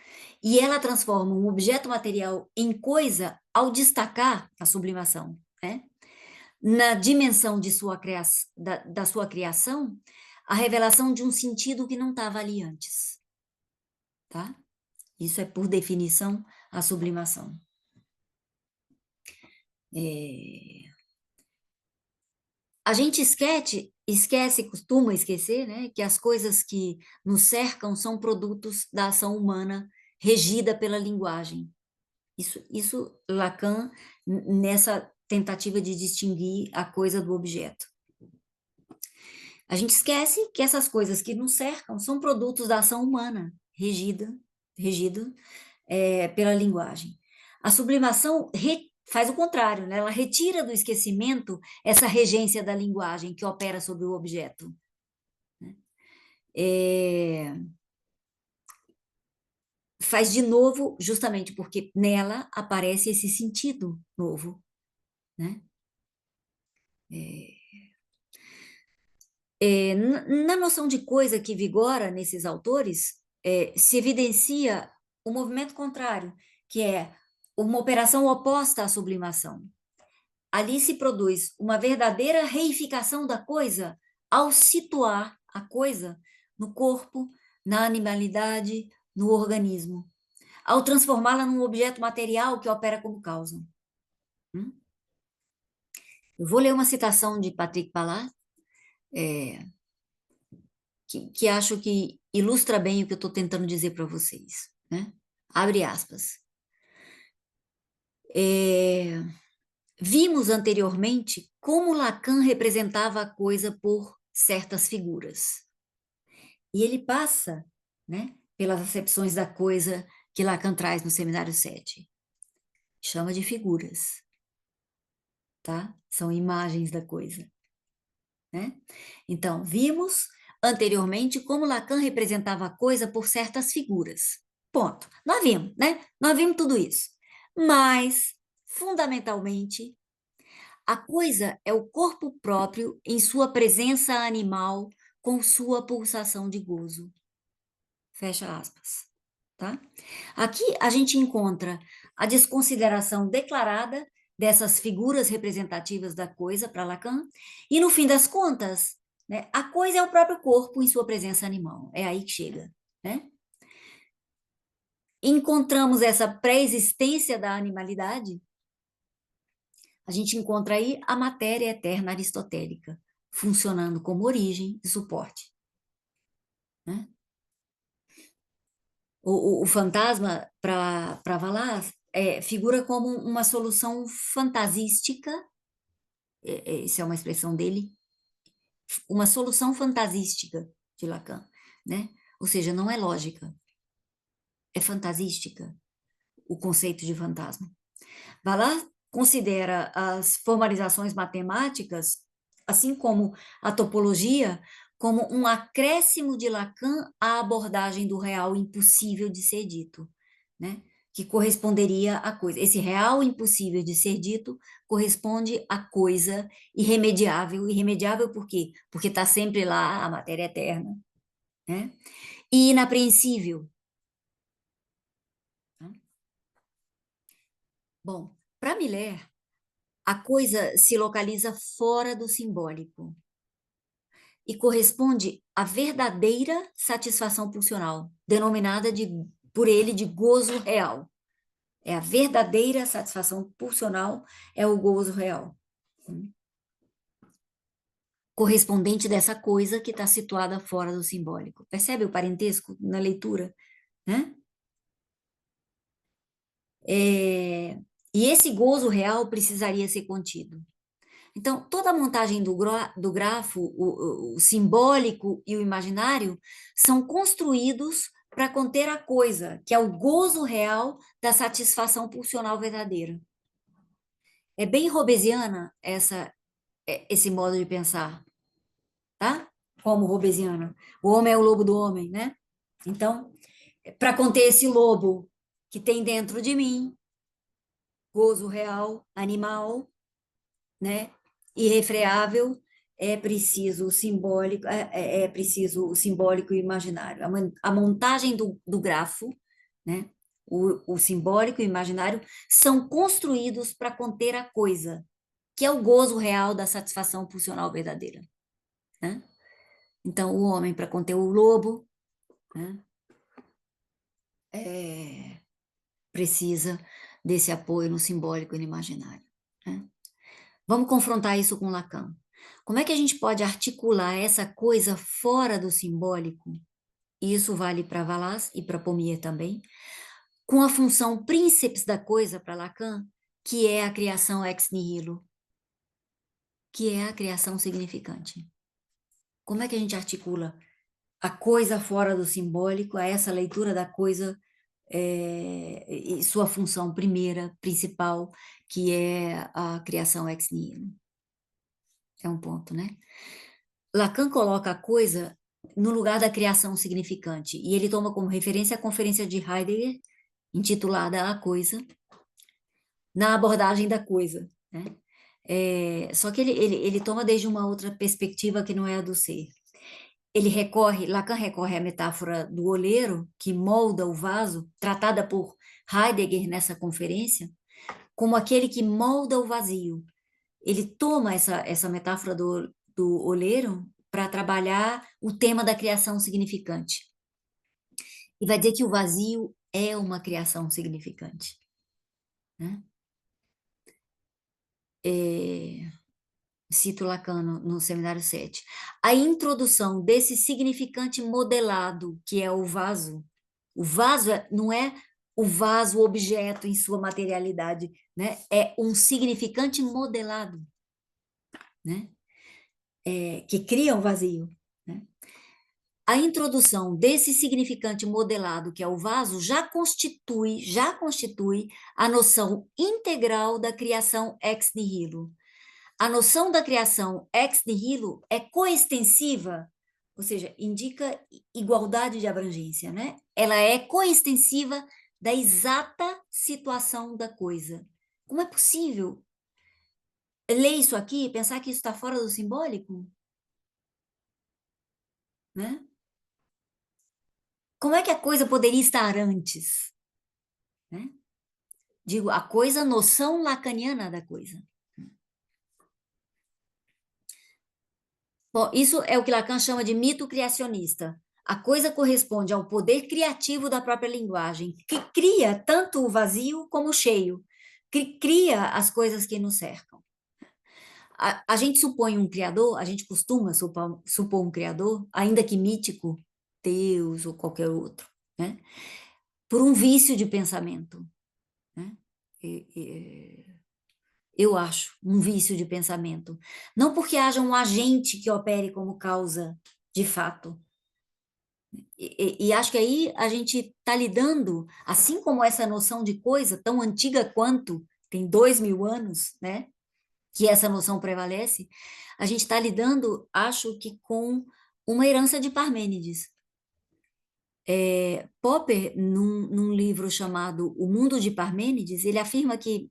E ela transforma um objeto material em coisa ao destacar a sublimação, né? Na dimensão de da sua criação, a revelação de um sentido que não estava ali antes, tá? Isso é, por definição, a sublimação. A gente costuma esquecer, né, que as coisas que nos cercam são produtos da ação humana regida pela linguagem. Isso Lacan, nessa tentativa de distinguir a coisa do objeto. A gente esquece que essas coisas que nos cercam são produtos da ação humana, regido pela linguagem. A sublimação faz o contrário, né? Ela retira do esquecimento essa regência da linguagem que opera sobre o objeto. Faz de novo, justamente porque nela aparece esse sentido novo, né? Na noção de coisa que vigora nesses autores, se evidencia o movimento contrário, que é uma operação oposta à sublimação. Ali se produz uma verdadeira reificação da coisa ao situar a coisa no corpo, na animalidade, no organismo, ao transformá-la num objeto material que opera como causa. Eu vou ler uma citação de Patrick Ballard, que acho que ilustra bem o que eu estou tentando dizer para vocês, né? Abre aspas. Vimos anteriormente como Lacan representava a coisa por certas figuras. E ele passa, né, pelas acepções da coisa que Lacan traz no Seminário 7. Chama de figuras, tá? São imagens da coisa, né? Então, vimos anteriormente como Lacan representava a coisa por certas figuras. Ponto. Nós vimos, né? Nós vimos tudo isso. Mas, fundamentalmente, a coisa é o corpo próprio em sua presença animal com sua pulsação de gozo. Fecha aspas. Tá? Aqui a gente encontra a desconsideração declarada dessas figuras representativas da coisa para Lacan, e no fim das contas, né, a coisa é o próprio corpo em sua presença animal. É aí que chega, né? Encontramos essa pré-existência da animalidade. A gente encontra aí a matéria eterna aristotélica, funcionando como origem e suporte, né? O fantasma, para Vallas, figura como uma solução fantasística, isso é uma expressão dele, uma solução fantasística de Lacan, né? Ou seja, não é lógica, é fantasística o conceito de fantasma. Vallas considera as formalizações matemáticas, assim como a topologia, como um acréscimo de Lacan à abordagem do real impossível de ser dito, né? Que corresponderia à coisa. Esse real impossível de ser dito corresponde à coisa irremediável. Irremediável por quê? Porque está sempre lá a matéria eterna, né? E inapreensível. Bom, para Miller, a coisa se localiza fora do simbólico e corresponde à verdadeira satisfação pulsional, denominada por ele de gozo real. É a verdadeira satisfação pulsional, é o gozo real. Correspondente dessa coisa que está situada fora do simbólico. Percebe o parentesco na leitura, né? E esse gozo real precisaria ser contido. Então, toda a montagem do grafo, o simbólico e o imaginário, são construídos para conter a coisa, que é o gozo real da satisfação pulsional verdadeira. É bem hobbesiana esse modo de pensar, tá? Como hobbesiana. O homem é o lobo do homem, né? Então, para conter esse lobo que tem dentro de mim, gozo real, animal, né? Irrefreável, é preciso o simbólico, é preciso o simbólico e o imaginário. A montagem do grafo, né? O simbólico e o imaginário são construídos para conter a coisa, que é o gozo real da satisfação pulsional verdadeira, né? Então, o homem, para conter o lobo, né? Precisa desse apoio no simbólico e no imaginário, né? Vamos confrontar isso com Lacan. Como é que a gente pode articular essa coisa fora do simbólico? E isso vale para Vallas e para Pommier também, com a função príncips da coisa para Lacan, que é a criação ex nihilo, que é a criação significante. Como é que a gente articula a coisa fora do simbólico, a essa leitura da coisa e sua função primeira, principal, que é a criação ex nihilo? É um ponto, né? Lacan coloca a coisa no lugar da criação significante, e ele toma como referência a conferência de Heidegger, intitulada A Coisa, na abordagem da coisa, né? Só que ele toma desde uma outra perspectiva que não é a do ser. Lacan recorre à metáfora do oleiro, que molda o vaso, tratada por Heidegger nessa conferência, como aquele que molda o vazio. Ele toma essa metáfora do oleiro para trabalhar o tema da criação significante. E vai dizer que o vazio é uma criação significante, né? Cito Lacan no Seminário 7. A introdução desse significante modelado, que é o vaso não é o vaso objeto em sua materialidade, né? É um significante modelado, né? Que cria um vazio, né? A introdução desse significante modelado, que é o vaso, já constitui a noção integral da criação ex nihilo. A noção da criação ex nihilo é coextensiva, ou seja, indica igualdade de abrangência, né? Ela é coextensiva da exata situação da coisa. Como é possível ler isso aqui e pensar que isso está fora do simbólico? Né? Como é que a coisa poderia estar antes? Né? Digo, a coisa, noção lacaniana da coisa. Bom, isso é o que Lacan chama de mito criacionista. A coisa corresponde ao poder criativo da própria linguagem, que cria tanto o vazio como o cheio, que cria as coisas que nos cercam. A gente supõe um criador, a gente costuma supor um criador, ainda que mítico, Deus ou qualquer outro, né? Por um vício de pensamento, né? Eu acho, um vício de pensamento. Não porque haja um agente que opere como causa de fato. E acho que aí a gente está lidando, assim como essa noção de coisa, tão antiga quanto, tem 2000 anos, né? Que essa noção prevalece, a gente está lidando, acho que com uma herança de Parmênides. Popper, num livro chamado O Mundo de Parmênides, ele afirma que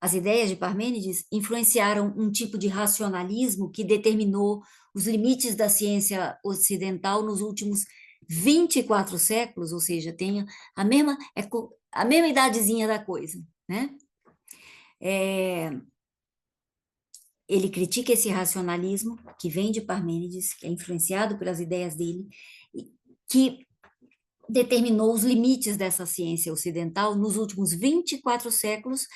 as ideias de Parmênides influenciaram um tipo de racionalismo que determinou os limites da ciência ocidental nos últimos 24 séculos, ou seja, tem a mesma idadezinha da coisa, né? Ele critica esse racionalismo que vem de Parmênides, que é influenciado pelas ideias dele, que determinou os limites dessa ciência ocidental nos últimos 24 séculos,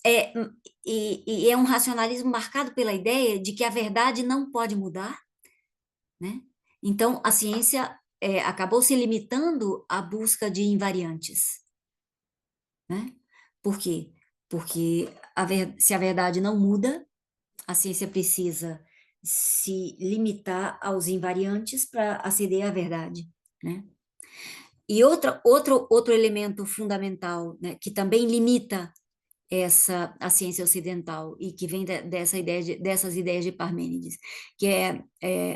e é um racionalismo marcado pela ideia de que a verdade não pode mudar, né? Então, a ciência acabou se limitando à busca de invariantes, né? Por quê? Porque se a verdade não muda, a ciência precisa se limitar aos invariantes para aceder à verdade, né? E outro elemento fundamental, né, que também limita a ciência ocidental e que vem dessas ideias de Parmênides, que é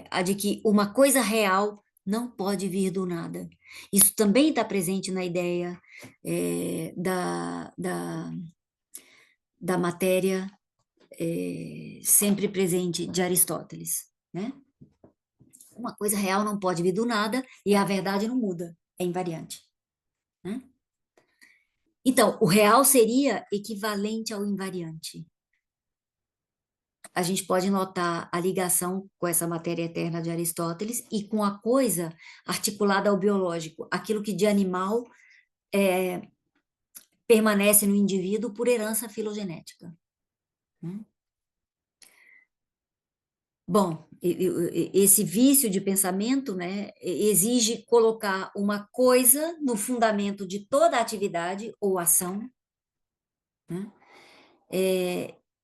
a de que uma coisa real não pode vir do nada. Isso também está presente na ideia da matéria sempre presente de Aristóteles, né? Uma coisa real não pode vir do nada e a verdade não muda, é invariante, né? Então, o real seria equivalente ao invariante. A gente pode notar a ligação com essa matéria eterna de Aristóteles e com a coisa articulada ao biológico, aquilo que de animal permanece no indivíduo por herança filogenética, né? Bom, esse vício de pensamento, né, exige colocar uma coisa no fundamento de toda atividade ou ação, né?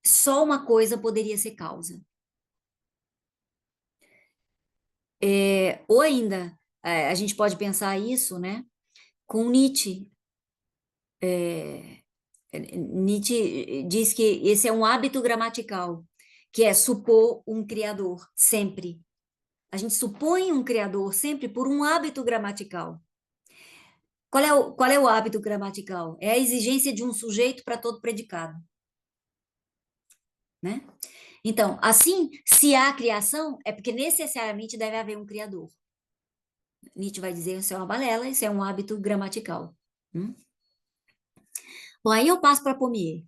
Só uma coisa poderia ser causa. Ou ainda, a gente pode pensar isso, né, com Nietzsche. Nietzsche diz que esse é um hábito gramatical, que é supor um criador, sempre. A gente supõe um criador sempre por um hábito gramatical. Qual é o hábito gramatical? É a exigência de um sujeito para todo predicado, né? Então, assim, se há criação, é porque necessariamente deve haver um criador. Nietzsche vai dizer isso é uma balela, isso é um hábito gramatical. Bom, aí eu passo para Pommier.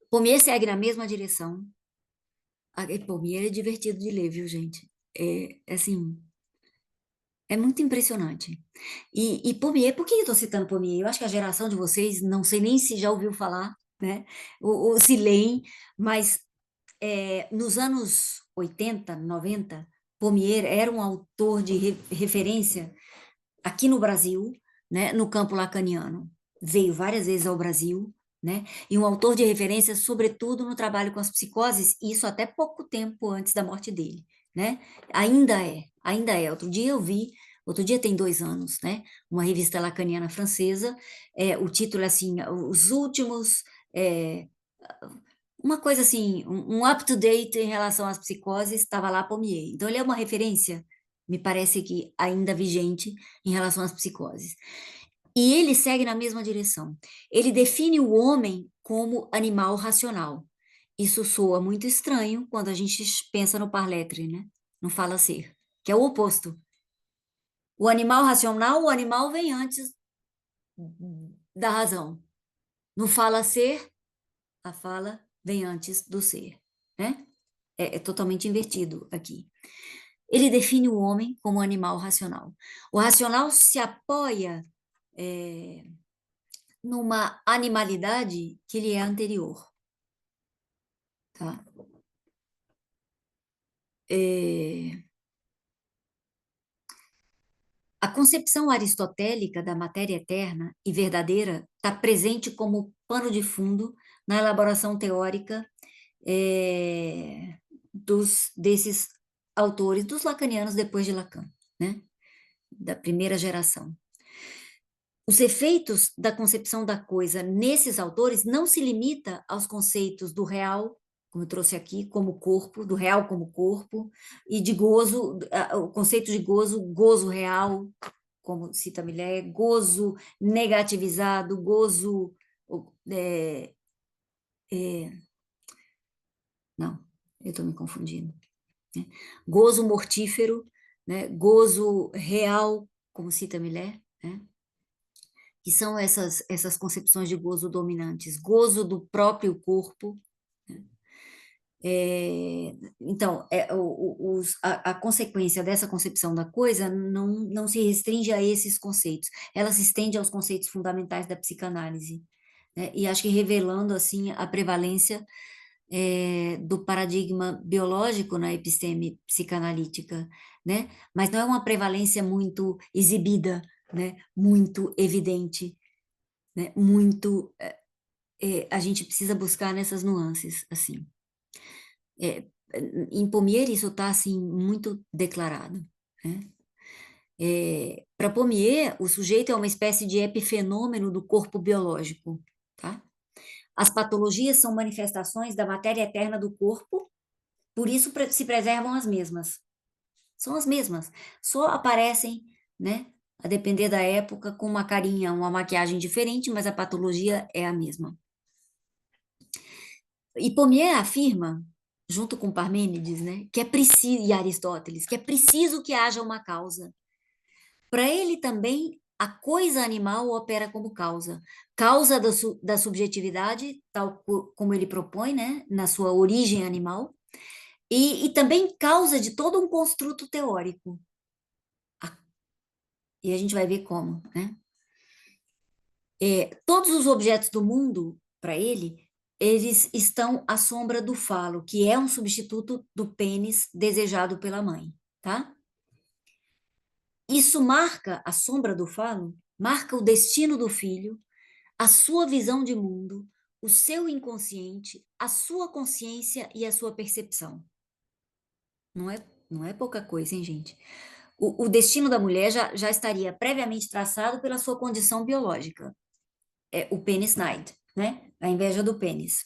Pommier segue na mesma direção. Pommier é divertido de ler, viu, gente? Assim, é muito impressionante. E Pommier, por que eu estou citando Pommier? Eu acho que a geração de vocês, não sei nem se já ouviu falar, né? Ou se leem, mas nos anos 80, 90, Pommier era um autor de referência aqui no Brasil, né, no campo lacaniano. Veio várias vezes ao Brasil, né, e um autor de referência, sobretudo no trabalho com as psicoses, e isso até pouco tempo antes da morte dele, né? Ainda é. Outro dia tem 2 anos, né, uma revista lacaniana francesa, o título é assim, os últimos... uma coisa assim, um up-to-date em relação às psicoses, estava lá Pommier. Então, ele é uma referência, me parece que ainda vigente, em relação às psicoses. E ele segue na mesma direção. Ele define o homem como animal racional. Isso soa muito estranho quando a gente pensa no par l'être, né? No fala ser, que é o oposto. O animal racional, o animal vem antes da razão. No fala ser, a fala vem antes do ser, né? É totalmente invertido aqui. Ele define o homem como animal racional. O racional se apoia numa animalidade que lhe é anterior, tá? A concepção aristotélica da matéria eterna e verdadeira está presente como pano de fundo na elaboração teórica desses autores, dos lacanianos depois de Lacan, né? Da primeira geração. Os efeitos da concepção da coisa nesses autores não se limita aos conceitos do real, como eu trouxe aqui, como corpo, do real como corpo, e de gozo, o conceito de gozo real, como cita Millet, gozo negativizado, gozo... não, eu estou me confundindo. Né? Gozo mortífero, né? Gozo real, como cita Millet, né? Que são essas concepções de gozo dominantes, gozo do próprio corpo. Né? Então, a consequência dessa concepção da coisa não se restringe a esses conceitos, ela se estende aos conceitos fundamentais da psicanálise, né? E acho que revelando, assim, a prevalência do paradigma biológico na episteme psicanalítica, né? Mas não é uma prevalência muito exibida, né? Muito evidente, né? Muito... a gente precisa buscar nessas nuances, assim. Em Pommier isso está, assim, muito declarado, né? Para Pommier, o sujeito é uma espécie de epifenômeno do corpo biológico, tá? As patologias são manifestações da matéria eterna do corpo, por isso se preservam as mesmas. São as mesmas, só aparecem, né, a depender da época, com uma carinha, uma maquiagem diferente, mas a patologia é a mesma. E Pommier afirma, junto com Parmênides, né, que é preciso, e Aristóteles, que é preciso que haja uma causa. Para ele também, a coisa animal opera como causa. Causa da subjetividade, tal como ele propõe, né, na sua origem animal, e também causa de todo um construto teórico. E a gente vai ver como, né? Todos os objetos do mundo, para ele, eles estão à sombra do falo, que é um substituto do pênis desejado pela mãe, tá? Isso marca a sombra do falo, marca o destino do filho, a sua visão de mundo, o seu inconsciente, a sua consciência e a sua percepção. Não é pouca coisa, hein, gente? O destino da mulher já estaria previamente traçado pela sua condição biológica. É o pênis night, né? A inveja do pênis.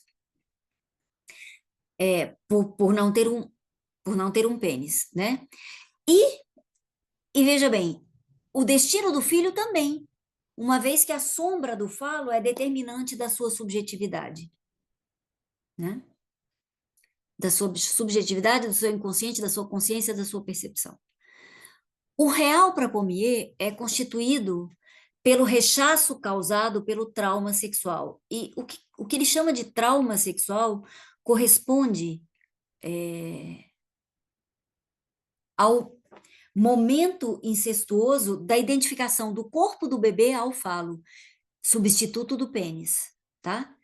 Por não ter um pênis, né? E veja bem, o destino do filho também, uma vez que a sombra do falo é determinante da sua subjetividade, né? Da sua subjetividade, do seu inconsciente, da sua consciência, da sua percepção. O real para Pommier é constituído pelo rechaço causado pelo trauma sexual. E o que ele chama de trauma sexual corresponde ao momento incestuoso da identificação do corpo do bebê ao falo, substituto do pênis, tá?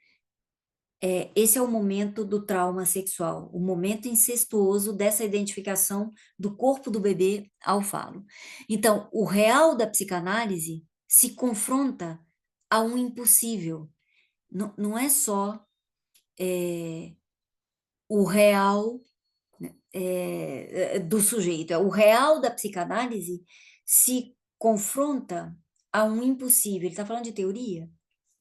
Esse é o momento do trauma sexual, o momento incestuoso dessa identificação do corpo do bebê ao falo. Então, o real da psicanálise se confronta a um impossível. Não é só o real do sujeito, o real da psicanálise se confronta a um impossível. Ele está falando de teoria,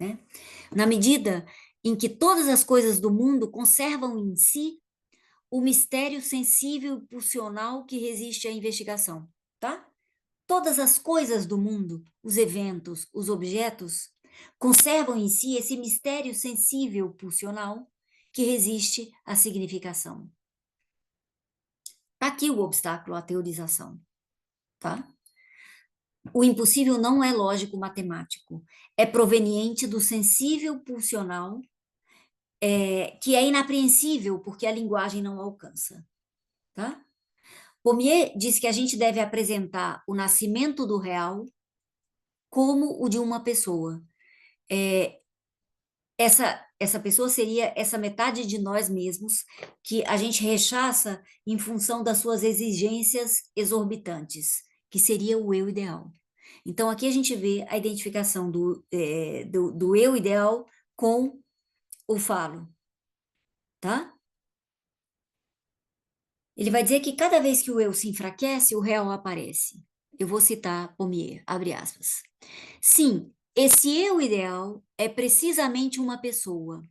né? Na medida em que todas as coisas do mundo conservam em si o mistério sensível e pulsional que resiste à investigação, tá? Todas as coisas do mundo, os eventos, os objetos, conservam em si esse mistério sensível pulsional que resiste à significação. Tá aqui o obstáculo à teorização, tá? O impossível não é lógico matemático, é proveniente do sensível pulsional, que é inapreensível porque a linguagem não alcança, tá? Pommier diz que a gente deve apresentar o nascimento do real como o de uma pessoa. Essa pessoa seria essa metade de nós mesmos que a gente rechaça em função das suas exigências exorbitantes, que seria o eu ideal. Então, aqui a gente vê a identificação do eu ideal com o falo, tá? Ele vai dizer que cada vez que o eu se enfraquece, o real aparece. Eu vou citar Pommier, abre aspas. Sim, esse eu ideal é precisamente uma pessoa,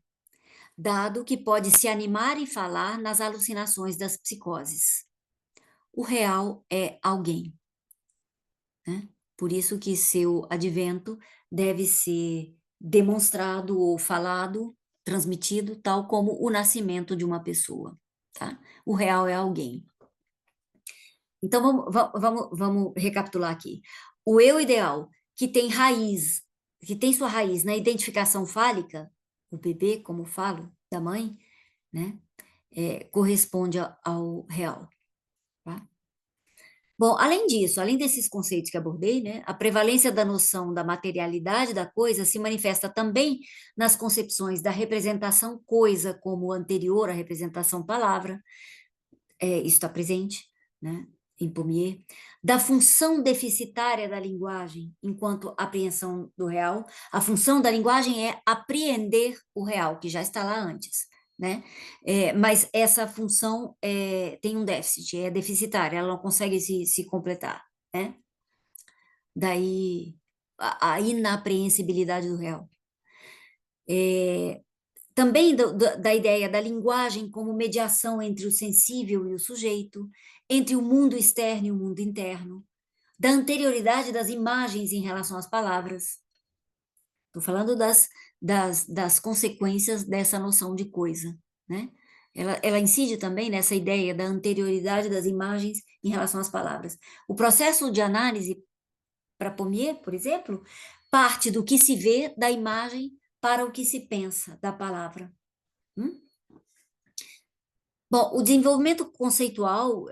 dado que pode se animar e falar nas alucinações das psicoses. O real é alguém, né? Por isso que seu advento deve ser demonstrado ou falado, transmitido, tal como o nascimento de uma pessoa, tá? O real é alguém. Então, vamos recapitular aqui. O eu ideal, que tem sua raiz na identificação fálica, o bebê, como falo, da mãe, né? Corresponde ao real. Tá? Bom, além disso, além desses conceitos que abordei, né, a prevalência da noção da materialidade da coisa se manifesta também nas concepções da representação coisa como anterior à representação palavra, isso está presente, né, em Pommier, da função deficitária da linguagem enquanto apreensão do real. A função da linguagem é apreender o real, que já está lá antes, né? Mas essa função tem um déficit, é deficitária, ela não consegue se completar, né? Daí a inapreensibilidade do real. Também da ideia da linguagem como mediação entre o sensível e o sujeito, entre o mundo externo e o mundo interno, da anterioridade das imagens em relação às palavras. Estou falando das consequências dessa noção de coisa, né? Ela incide também nessa ideia da anterioridade das imagens em relação às palavras. O processo de análise para Pommier, por exemplo, parte do que se vê da imagem para o que se pensa da palavra. Bom, o desenvolvimento conceitual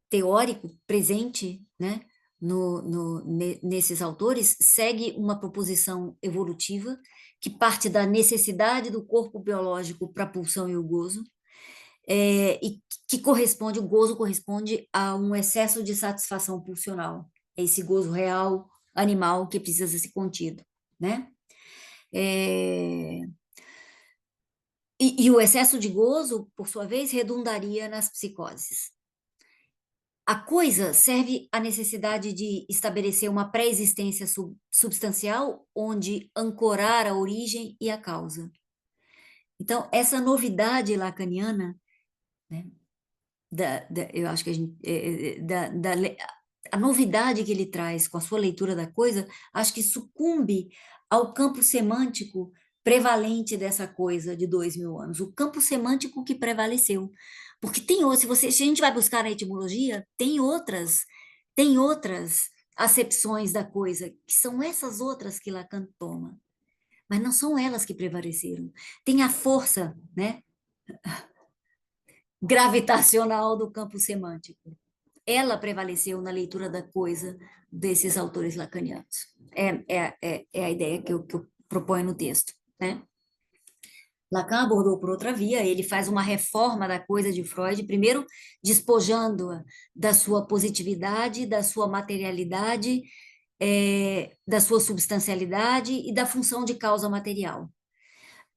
teórico presente, né, nesses autores segue uma proposição evolutiva que parte da necessidade do corpo biológico para a pulsão e o gozo, e que corresponde, o gozo corresponde a um excesso de satisfação pulsional, é esse gozo real, animal, que precisa ser contido, né? E o excesso de gozo, por sua vez, redundaria nas psicoses. A coisa serve à necessidade de estabelecer uma pré-existência substancial onde ancorar a origem e a causa. Então, essa novidade lacaniana, né, eu acho que a novidade que ele traz com a sua leitura da coisa, acho que sucumbe ao campo semântico prevalente dessa coisa de 2000 anos, o campo semântico que prevaleceu. Porque se a gente vai buscar na etimologia, tem outras acepções da coisa, que são essas outras que Lacan toma, mas não são elas que prevaleceram. Tem a força, né, gravitacional do campo semântico. Ela prevaleceu na leitura da coisa desses autores lacanianos. É a ideia que eu proponho no texto, né? Lacan abordou por outra via, ele faz uma reforma da coisa de Freud, primeiro despojando-a da sua positividade, da sua materialidade, da sua substancialidade e da função de causa material.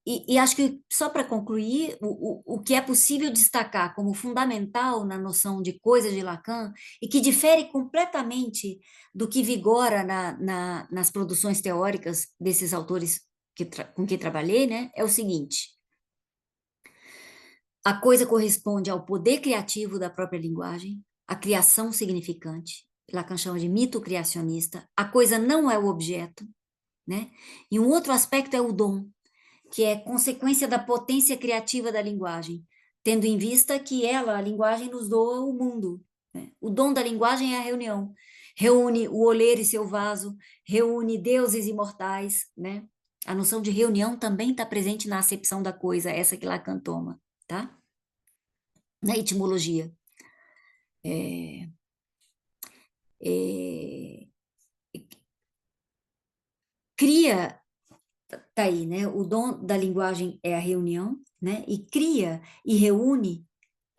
E acho que, só para concluir, o que é possível destacar como fundamental na noção de coisa de Lacan, e que difere completamente do que vigora nas produções teóricas desses autores com quem trabalhei, né, é o seguinte: a coisa corresponde ao poder criativo da própria linguagem, a criação significante. Lacan chama de mito criacionista. A coisa não é o objeto, né? E um outro aspecto é o dom, que é consequência da potência criativa da linguagem, tendo em vista que ela, a linguagem, nos doa o mundo, né? O dom da linguagem é a reunião. Reúne o oleiro e seu vaso, reúne deuses imortais, né? A noção de reunião também está presente na acepção da coisa, essa que Lacan toma, tá? Na etimologia. Cria, tá aí, né? O dom da linguagem é a reunião, né? E cria e reúne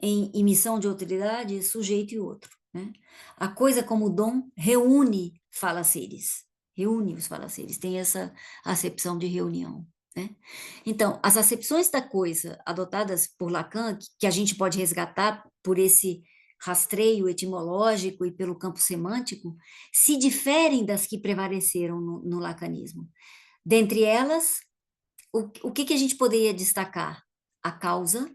em emissão de autoridade sujeito e outro, né? A coisa como dom reúne falaceres, reúne os falaceres, tem essa acepção de reunião, né? Então, as acepções da coisa adotadas por Lacan, que a gente pode resgatar por esse rastreio etimológico e pelo campo semântico, se diferem das que prevaleceram no lacanismo. Dentre elas, o que a gente poderia destacar? A causa,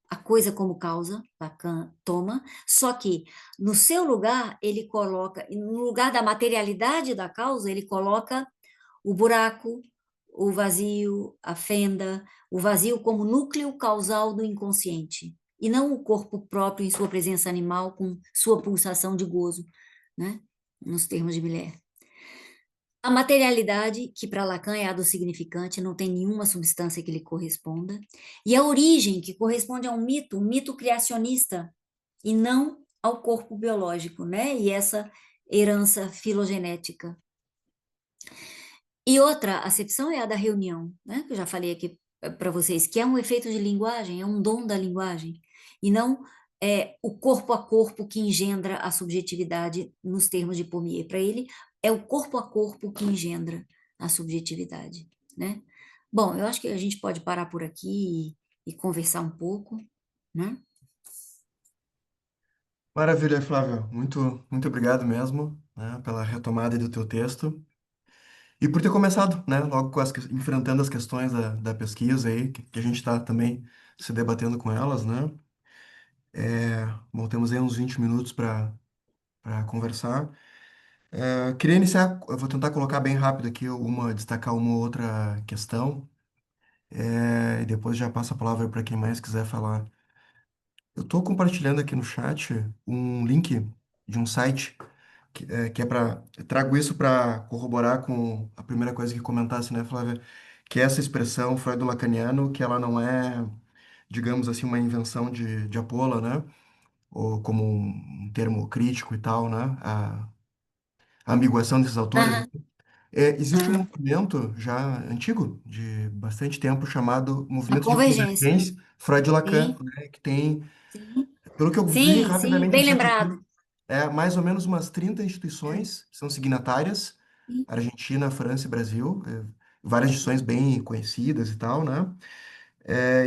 a coisa como causa, Lacan toma, só que no seu lugar, ele coloca, no lugar da materialidade da causa, ele coloca o buraco, o vazio, a fenda, o vazio como núcleo causal do inconsciente, e não o corpo próprio em sua presença animal, com sua pulsação de gozo, né? Nos termos de Miller. A materialidade, que para Lacan é a do significante, não tem nenhuma substância que lhe corresponda, e a origem, que corresponde a um mito criacionista, e não ao corpo biológico, né? E essa herança filogenética. E outra acepção é a da reunião, né? Que eu já falei aqui para vocês, que é um efeito de linguagem, é um dom da linguagem, e não o corpo a corpo que engendra a subjetividade nos termos de Pommier. Para ele, é o corpo a corpo que engendra a subjetividade, né? Bom, eu acho que a gente pode parar por aqui e conversar um pouco, né? Maravilha, Flávio. Muito obrigado mesmo, né, pela retomada aí do teu texto. E por ter começado, né, logo com enfrentando as questões da pesquisa aí, que a gente está também se debatendo com elas, né? Bom, temos aí uns 20 minutos para conversar. Queria iniciar, eu vou tentar colocar bem rápido aqui destacar uma outra questão, e depois já passo a palavra para quem mais quiser falar. Eu estou compartilhando aqui no chat um link de um site que é para. Trago isso para corroborar com a primeira coisa que comentasse, né, Flávia? Que é essa expressão freudo-lacaniano, que ela não é, digamos assim, uma invenção de Apolo, né? Ou como um termo crítico e tal, né? A ambiguação desses autores. Aham, Existe um aham. movimento já antigo, de bastante tempo, chamado A Movimento de convergência. Convergência Freud-Lacan, Sim, né? Que tem, sim, pelo que eu vi sim, sim, rapidamente no bem chat lembrado. aqui, mais ou menos umas 30 instituições que são signatárias, Sim, Argentina, França e Brasil, várias instituições bem conhecidas e tal, né?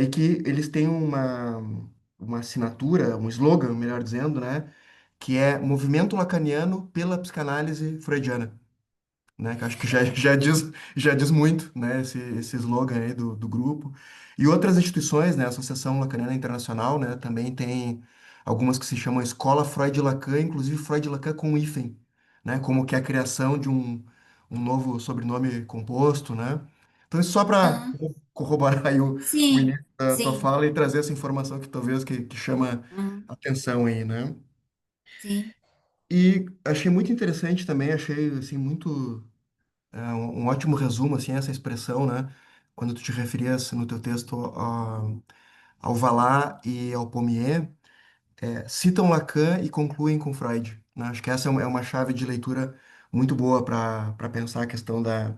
E que eles têm uma assinatura, um slogan, melhor dizendo, né? Que é Movimento Lacaniano pela Psicanálise Freudiana, né? Que eu acho que já diz muito, né? Esse slogan aí do grupo. E outras instituições, né? A Associação Lacaniana Internacional, né? Também tem algumas que se chamam Escola Freud-Lacan, inclusive Freud-Lacan com hífen, né? Como que é a criação de um novo sobrenome composto, né? Então, isso só para aham, corroborar aí o sim, início da tua sim, fala e trazer essa informação que talvez que chama aham, atenção aí, né? sim. E achei muito interessante também, achei assim muito um ótimo resumo, assim, essa expressão, né? Quando tu te referias no teu texto ao Vallat e ao Pommier, citam Lacan e concluem com Freud, né? Acho que essa é uma chave de leitura muito boa para pensar a questão da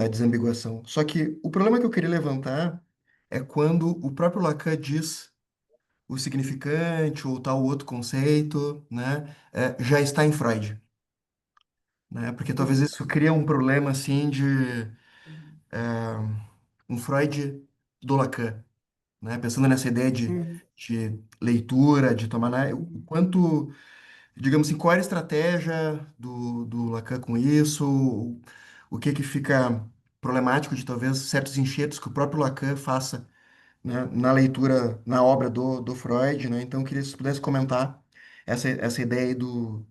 desambiguação. Só que o problema que eu queria levantar é quando o próprio Lacan diz o significante ou tal outro conceito, né? Já está em Freud, né? Porque talvez Uhum, isso cria um problema, assim, de uhum, um Freud do Lacan, né? Pensando nessa ideia uhum, de leitura, de tomar, né? O uhum, quanto, digamos assim, qual era a estratégia do Lacan com isso, o que fica problemático de talvez certos enxertos que o próprio Lacan faça, né, na leitura, na obra do Freud, né? Então, eu queria se pudesse comentar essa ideia aí do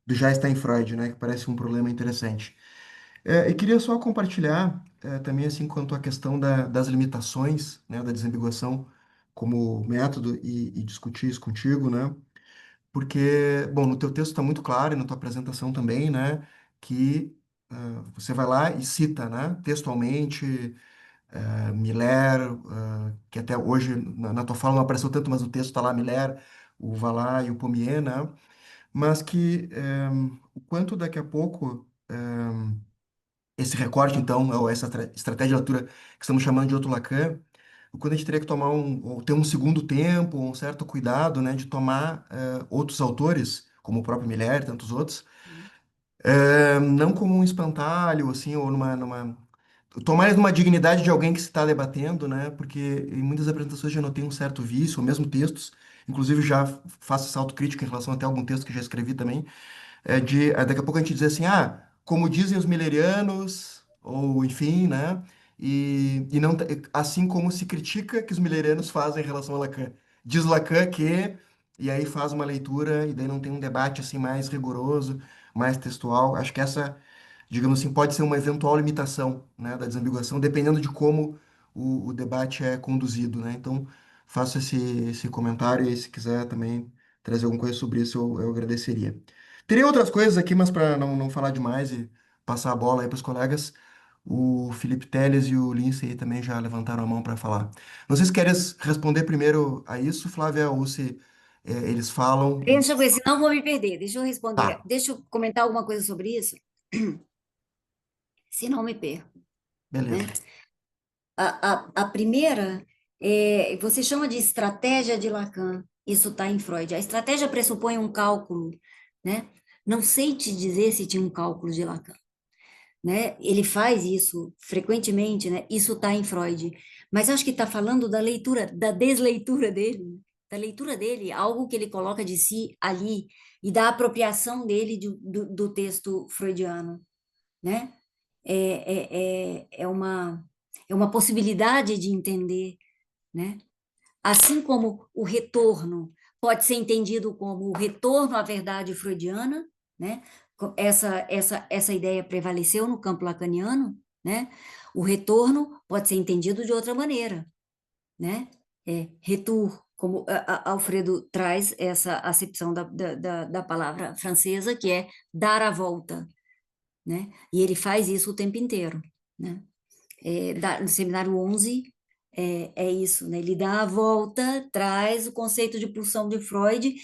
já está em Freud, né? Que parece um problema interessante. E queria só compartilhar também, assim, quanto à questão das limitações, né, da desambiguação como método e discutir isso contigo, né? Porque, bom, no teu texto está muito claro e na tua apresentação também, né, que você vai lá e cita, né, textualmente, Miller, que até hoje na tua fala não apareceu tanto, mas o texto está lá, Miller, o Vallat e o Pommier, né? Mas que o quanto daqui a pouco esse recorte, então, ou essa estratégia de leitura que estamos chamando de outro Lacan, quando a gente teria que tomar ou ter um segundo tempo, um certo cuidado, né, de tomar outros autores, como o próprio Miller e tantos outros, uhum. não como um espantalho, assim, ou tomar eles numa dignidade de alguém que se está debatendo, né, porque em muitas apresentações já notei um certo vício, ou mesmo textos, inclusive já faço essa autocrítica em relação até a algum texto que já escrevi também, daqui a pouco a gente dizer assim, como dizem os milerianos, ou enfim, né? E não, assim como se critica que os milerianos fazem em relação a Lacan. Diz Lacan que, e aí faz uma leitura, e daí não tem um debate assim mais rigoroso, mais textual. Acho que essa, digamos assim, pode ser uma eventual limitação, né, da desambiguação, dependendo de como o debate é conduzido, né? Então, faço esse comentário e se quiser também trazer alguma coisa sobre isso, eu agradeceria. Teria outras coisas aqui, mas para não falar demais e passar a bola aí para os colegas, o Felipe Teles e o Lindsay também já levantaram a mão para falar. Não sei se queres responder primeiro a isso, Flávia, ou se eles falam e... Deixa eu ver, senão vou me perder. Deixa eu responder. Tá, Deixa eu comentar alguma coisa sobre isso, senão me perco, né? beleza. A primeira, você chama de estratégia de Lacan. Isso está em Freud. A estratégia pressupõe um cálculo, né? Não sei te dizer se tinha um cálculo de Lacan, né? Ele faz isso frequentemente, né? Isso está em Freud. Mas acho que está falando da leitura, da desleitura dele, né? Da leitura dele, algo que ele coloca de si ali, e da apropriação dele do texto freudiano. né? É uma possibilidade de entender, né? Assim como o retorno pode ser entendido como o retorno à verdade freudiana, né? Essa ideia prevaleceu no campo lacaniano, né? O retorno pode ser entendido de outra maneira, né? Retour, como Alfredo traz essa acepção da palavra francesa, que é dar a volta, né? E ele faz isso o tempo inteiro, né? No seminário 11, é isso, né? Ele dá a volta, traz o conceito de pulsão de Freud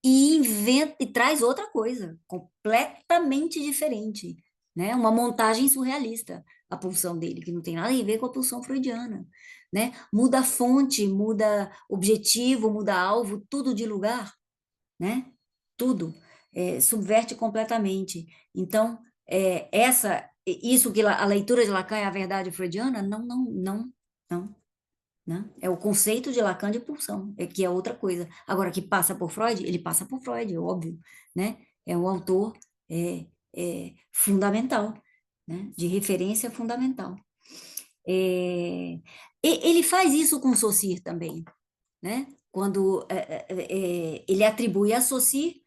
e inventa e traz outra coisa, completamente diferente, né? Uma montagem surrealista, a pulsão dele, que não tem nada a ver com a pulsão freudiana, né? Muda a fonte, muda objetivo, muda alvo, tudo de lugar, né? Tudo. Subverte completamente. Então, isso que a leitura de Lacan é a verdade freudiana, não, não, não, não, né? É o conceito de Lacan de pulsão, que é outra coisa. Agora, que passa por Freud, ele passa por Freud, é óbvio, né? É um autor fundamental, né? De referência fundamental. Ele faz isso com Saussure também, né? Quando ele atribui a Saussure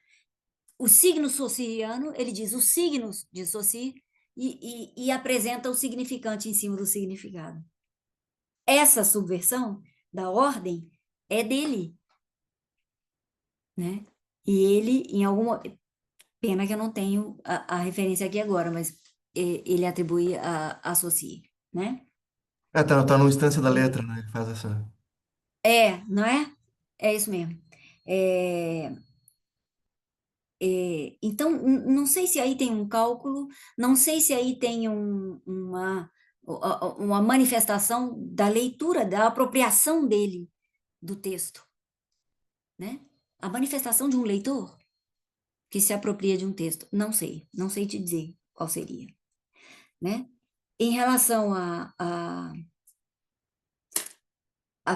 o signo saussuriano, ele diz os signos de Saussure e apresenta o significante em cima do significado. Essa subversão da ordem é dele, né? E ele, em alguma... Pena que eu não tenho a referência aqui agora, mas ele atribui a Saussure, né? Tá no instância da letra, né? Ele faz essa. Não é? É isso mesmo. É, então, não sei se aí tem um cálculo, não sei se aí tem uma manifestação da leitura, da apropriação dele do texto, né? A manifestação de um leitor que se apropria de um texto. Não sei te dizer qual seria, né? Em relação a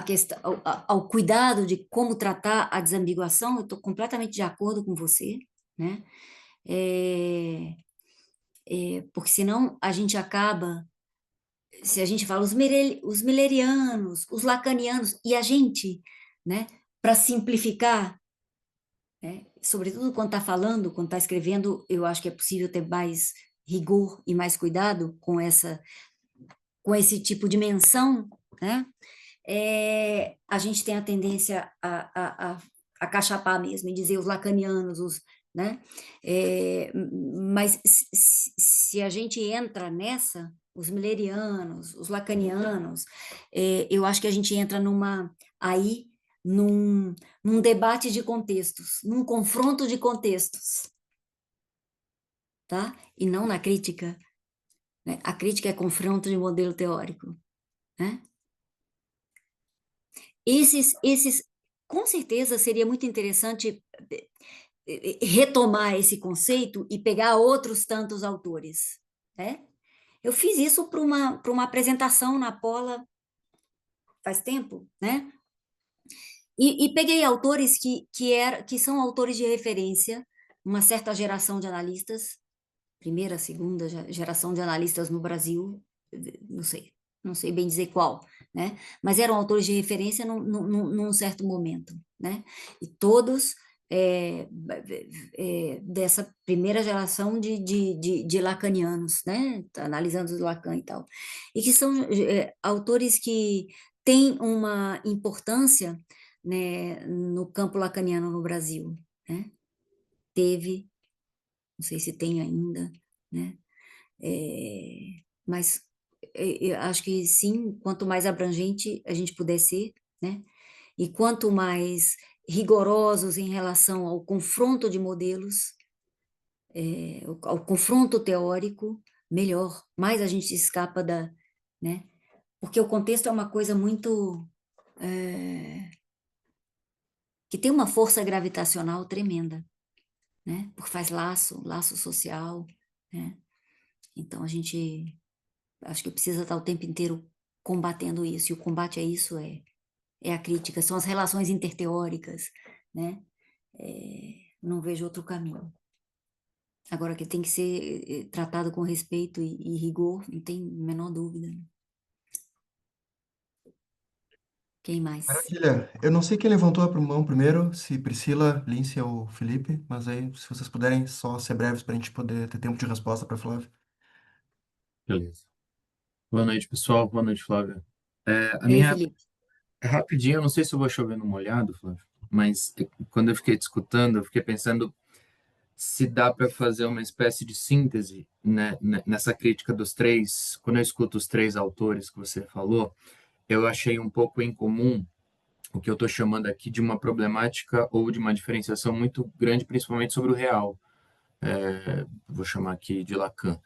questão, ao cuidado de como tratar a desambiguação, eu estou completamente de acordo com você, né? Porque senão a gente acaba, se a gente fala os millerianos, os lacanianos, e a gente, né, para simplificar, né, sobretudo quando está falando, quando está escrevendo, eu acho que é possível ter mais rigor e mais cuidado com esse tipo de menção, né? A gente tem a tendência a acachapar mesmo, e dizer os lacanianos, né? Mas se a gente entra nessa, os millerianos, os lacanianos, eu acho que a gente entra aí num debate de contextos, num confronto de contextos, tá? E não na crítica, né? A crítica é confronto de modelo teórico, né? Com certeza seria muito interessante retomar esse conceito e pegar outros tantos autores, né? Eu fiz isso para uma apresentação na Pola faz tempo, né? E peguei autores que são autores de referência, uma certa geração de analistas, primeira, segunda geração de analistas no Brasil, não sei bem dizer qual, né? Mas eram autores de referência num certo momento, né? E todos dessa primeira geração de lacanianos, né? Analisando o Lacan e tal. E que são autores que têm uma importância, né, no campo lacaniano no Brasil, né? Teve, não sei se tem ainda, né? Mas eu acho que sim, quanto mais abrangente a gente puder ser, né? E quanto mais rigorosos em relação ao confronto de modelos, ao confronto teórico, melhor. Mais a gente escapa né? Porque o contexto é uma coisa muito que tem uma força gravitacional tremenda, né? Porque faz laço social, né? Então a gente acho que precisa estar o tempo inteiro combatendo isso, e o combate a isso é a crítica, são as relações interteóricas, né? Não vejo outro caminho. Agora que tem que ser tratado com respeito e rigor, não tem a menor dúvida. Quem mais? Maravilha. Eu não sei quem levantou a mão primeiro, se Priscila, Líncia ou Felipe, mas aí, se vocês puderem só ser breves para a gente poder ter tempo de resposta para Flávia. Beleza. Boa noite, pessoal. Boa noite, Flávia. A Ei, minha Felipe. é rapidinho, eu não sei se eu vou chover no molhado, Flávia, mas quando eu fiquei te escutando, eu fiquei pensando se dá para fazer uma espécie de síntese, né, nessa crítica dos três. Quando eu escuto os três autores que você falou, eu achei um pouco em comum o que eu estou chamando aqui de uma problemática ou de uma diferenciação muito grande, principalmente sobre o real. Vou chamar aqui de Lacan.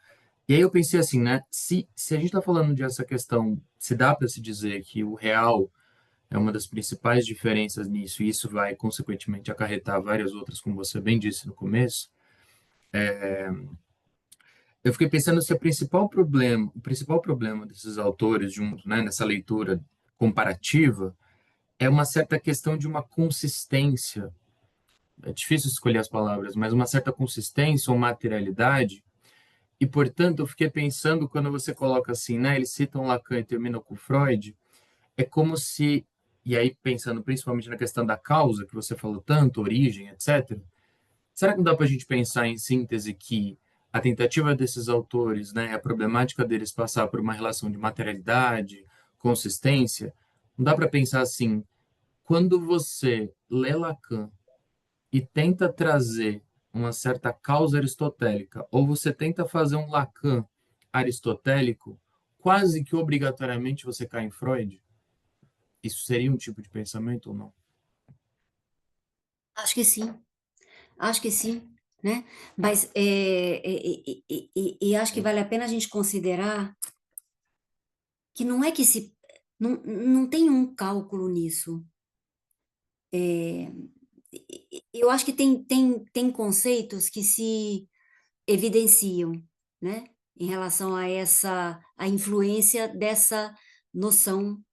E aí eu pensei assim, né? Se a gente está falando dessa questão, se dá para se dizer que o real é uma das principais diferenças nisso, e isso vai, consequentemente, acarretar várias outras, como você bem disse no começo, eu fiquei pensando se o principal problema desses autores juntos, né, nessa leitura comparativa, é uma certa questão de uma consistência. É difícil escolher as palavras, mas uma certa consistência ou materialidade. E, portanto, eu fiquei pensando, quando você coloca assim, né, eles citam Lacan e terminam com Freud, é como se, e aí pensando principalmente na questão da causa, que você falou tanto, origem, etc., será que não dá para a gente pensar em síntese que a tentativa desses autores, né, a problemática deles passar por uma relação de materialidade, consistência, não dá para pensar assim, quando você lê Lacan e tenta trazer uma certa causa aristotélica, ou você tenta fazer um Lacan aristotélico, quase que obrigatoriamente você cai em Freud? Isso seria um tipo de pensamento ou não? Acho que sim. Acho que sim, né? Mas acho que vale a pena a gente considerar que não é que se não tem um cálculo nisso. Eu acho que tem conceitos que se evidenciam, né? Em relação a a influência dessa noção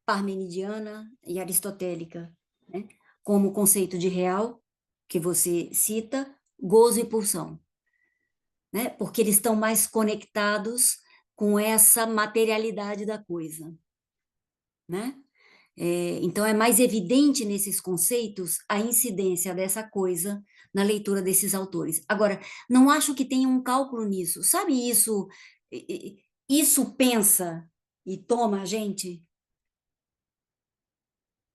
parmenidiana e aristotélica, né? Como o conceito de real, que você cita, gozo e pulsão, né? Porque eles estão mais conectados com essa materialidade da coisa, né? Então, é mais evidente nesses conceitos a incidência dessa coisa na leitura desses autores. Agora, não acho que tenha um cálculo nisso. Sabe isso? Isso pensa e toma a gente?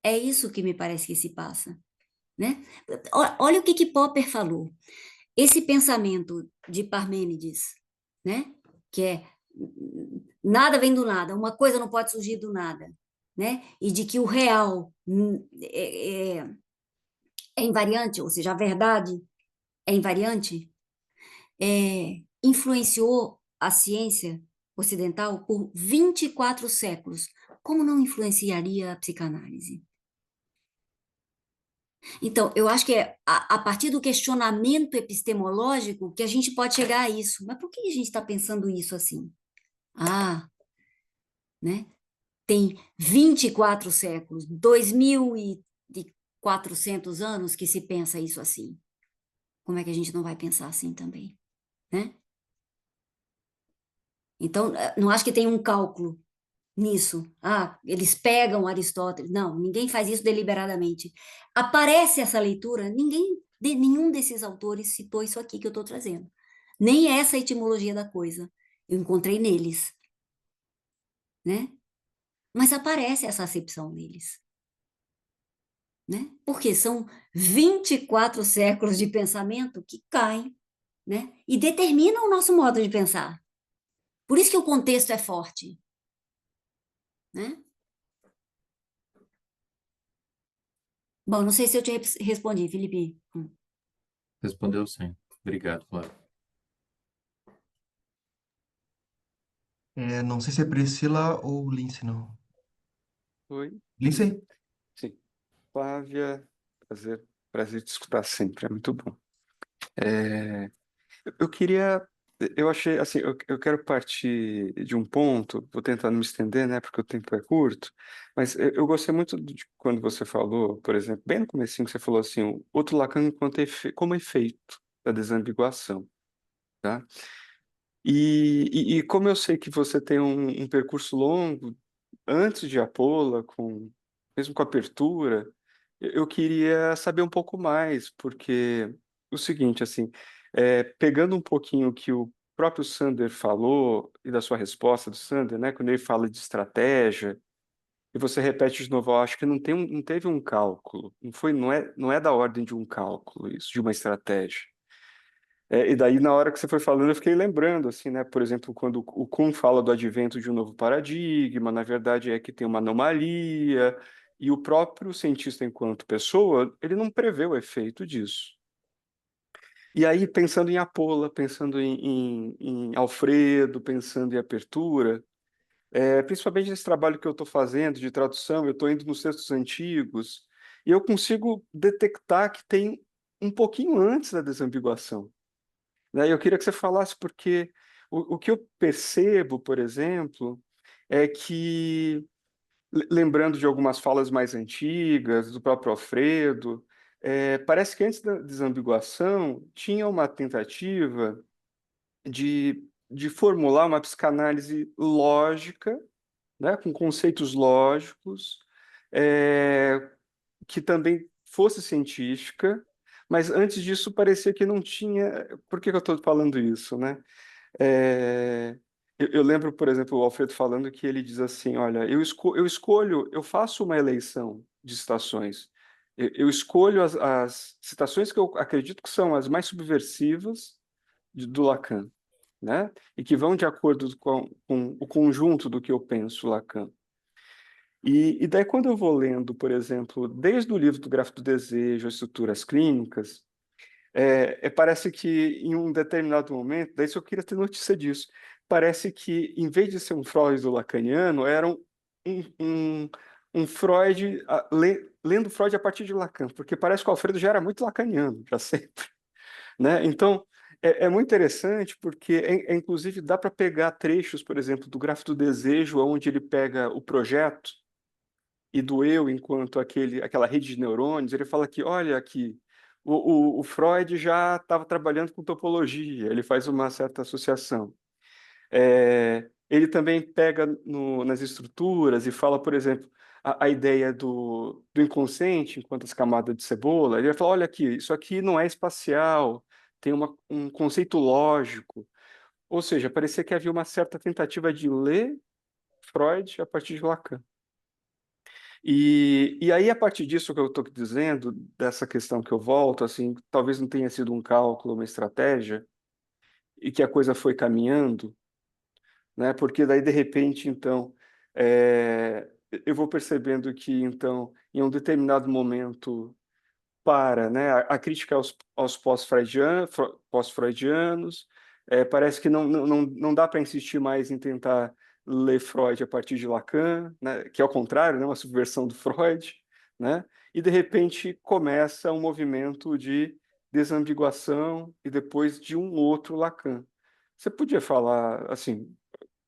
É isso que me parece que se passa, né? Olha o que Popper falou. Esse pensamento de Parmênides, né? Que é nada vem do nada, uma coisa não pode surgir do nada, né? E de que o real é invariante, ou seja, a verdade é invariante, influenciou a ciência ocidental por 24 séculos. Como não influenciaria a psicanálise? Então, eu acho que é a partir do questionamento epistemológico que a gente pode chegar a isso. Mas por que a gente está pensando isso assim? Ah, né? Tem 24 séculos, 2.400 anos que se pensa isso assim. Como é que a gente não vai pensar assim também, né? Então, não acho que tem um cálculo nisso. Ah, eles pegam Aristóteles. Não, ninguém faz isso deliberadamente. Aparece essa leitura, nenhum desses autores citou isso aqui que eu estou trazendo. Nem essa etimologia da coisa. Eu encontrei neles, né? Mas aparece essa acepção neles, né? Porque são 24 séculos de pensamento que caem, né? E determinam o nosso modo de pensar. Por isso que o contexto é forte, né? Bom, não sei se eu te respondi, Felipe. Respondeu sim. Obrigado, Flávio. Não sei se é Priscila ou Lindsay, não. Oi, Lindsay? sim. Flávia, prazer te escutar sempre, é muito bom. É, eu queria, eu achei, assim, eu quero partir de um ponto, vou tentar não me estender, né, porque o tempo é curto, mas eu gostei muito de quando você falou, por exemplo, bem no comecinho que você falou assim, o outro Lacan enquanto como efeito da desambiguação. tá? E como eu sei que você tem um percurso longo antes de Apola, mesmo com a apertura, eu queria saber um pouco mais, porque o seguinte, assim, pegando um pouquinho o que o próprio Sander falou e da sua resposta do Sander, né, quando ele fala de estratégia, e você repete de novo, eu acho que não teve um cálculo, não é da ordem de um cálculo isso, de uma estratégia. E daí, na hora que você foi falando, eu fiquei lembrando, assim, né? Por exemplo, quando o Kuhn fala do advento de um novo paradigma, na verdade é que tem uma anomalia, e o próprio cientista, enquanto pessoa, ele não prevê o efeito disso. E aí, pensando em Apola, pensando em Alfredo, pensando em apertura, principalmente nesse trabalho que eu estou fazendo de tradução, eu estou indo nos textos antigos, e eu consigo detectar que tem um pouquinho antes da desambiguação, né? Eu queria que você falasse, porque o que eu percebo, por exemplo, é que, lembrando de algumas falas mais antigas, do próprio Alfredo, parece que antes da desambiguação tinha uma tentativa de formular uma psicanálise lógica, né, com conceitos lógicos, que também fosse científica, mas antes disso parecia que não tinha. Por que que eu estou falando isso, né? É, eu lembro, por exemplo, o Alfredo falando que ele diz assim: olha, eu escolho, eu faço uma eleição de citações. Eu escolho as citações que eu acredito que são as mais subversivas do Lacan, né? E que vão de acordo com o conjunto do que eu penso Lacan. E daí, quando eu vou lendo, por exemplo, desde o livro do Gráfico do Desejo, as estruturas clínicas, parece que em um determinado momento, daí eu queria ter notícia disso, parece que, em vez de ser um Freud lacaniano, era um, um Freud, lendo Freud a partir de Lacan, porque parece que o Alfredo já era muito lacaniano, já sempre, né? Então, é muito interessante, porque, inclusive, dá para pegar trechos, por exemplo, do Gráfico do Desejo, onde ele pega o projeto, e do eu enquanto aquela rede de neurônios, ele fala que, olha aqui, o Freud já estava trabalhando com topologia, ele faz uma certa associação. Ele também pega nas estruturas e fala, por exemplo, a ideia do inconsciente enquanto as camadas de cebola. Ele vai falar, olha aqui, isso aqui não é espacial, tem um conceito lógico. Ou seja, parecia que havia uma certa tentativa de ler Freud a partir de Lacan. E aí, a partir disso que eu estou dizendo, dessa questão que eu volto, assim, talvez não tenha sido um cálculo, uma estratégia, e que a coisa foi caminhando, né? Porque daí, de repente, então, é, eu vou percebendo que, então, em um determinado momento, né? A crítica aos pós-freudianos, parece que não dá para insistir mais em tentar ler Freud a partir de Lacan, né? Que é o contrário, né? Uma subversão do Freud, né? E de repente começa um movimento de desambiguação e depois de um outro Lacan. Você podia falar, assim,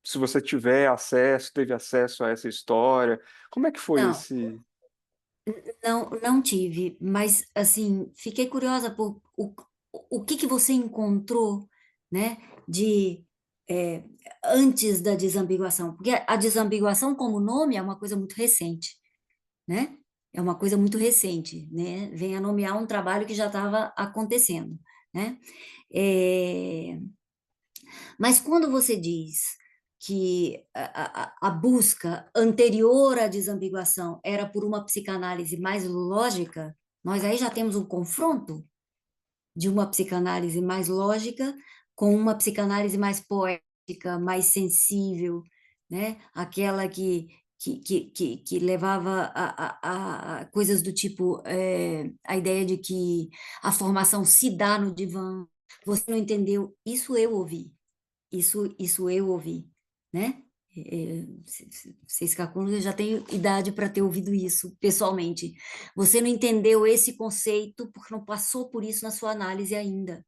se você teve acesso a essa história, como é que foi Não, esse... não tive, mas assim, fiquei curiosa por o que que você encontrou, né, de é, antes da desambiguação, porque a desambiguação como nome é uma coisa muito recente, né? É uma coisa muito recente, né? Vem a nomear um trabalho que já estava acontecendo, né? É, mas quando você diz que a busca anterior à desambiguação era por uma psicanálise mais lógica, nós aí já temos um confronto de uma psicanálise mais lógica com uma psicanálise mais poética, mais sensível, né? Aquela que levava a coisas do tipo a ideia de que a formação se dá no divã. Você não entendeu? Isso eu ouvi. Isso eu ouvi, né? Vocês calculam que eu já tenho idade para ter ouvido isso pessoalmente. Você não entendeu esse conceito porque não passou por isso na sua análise ainda,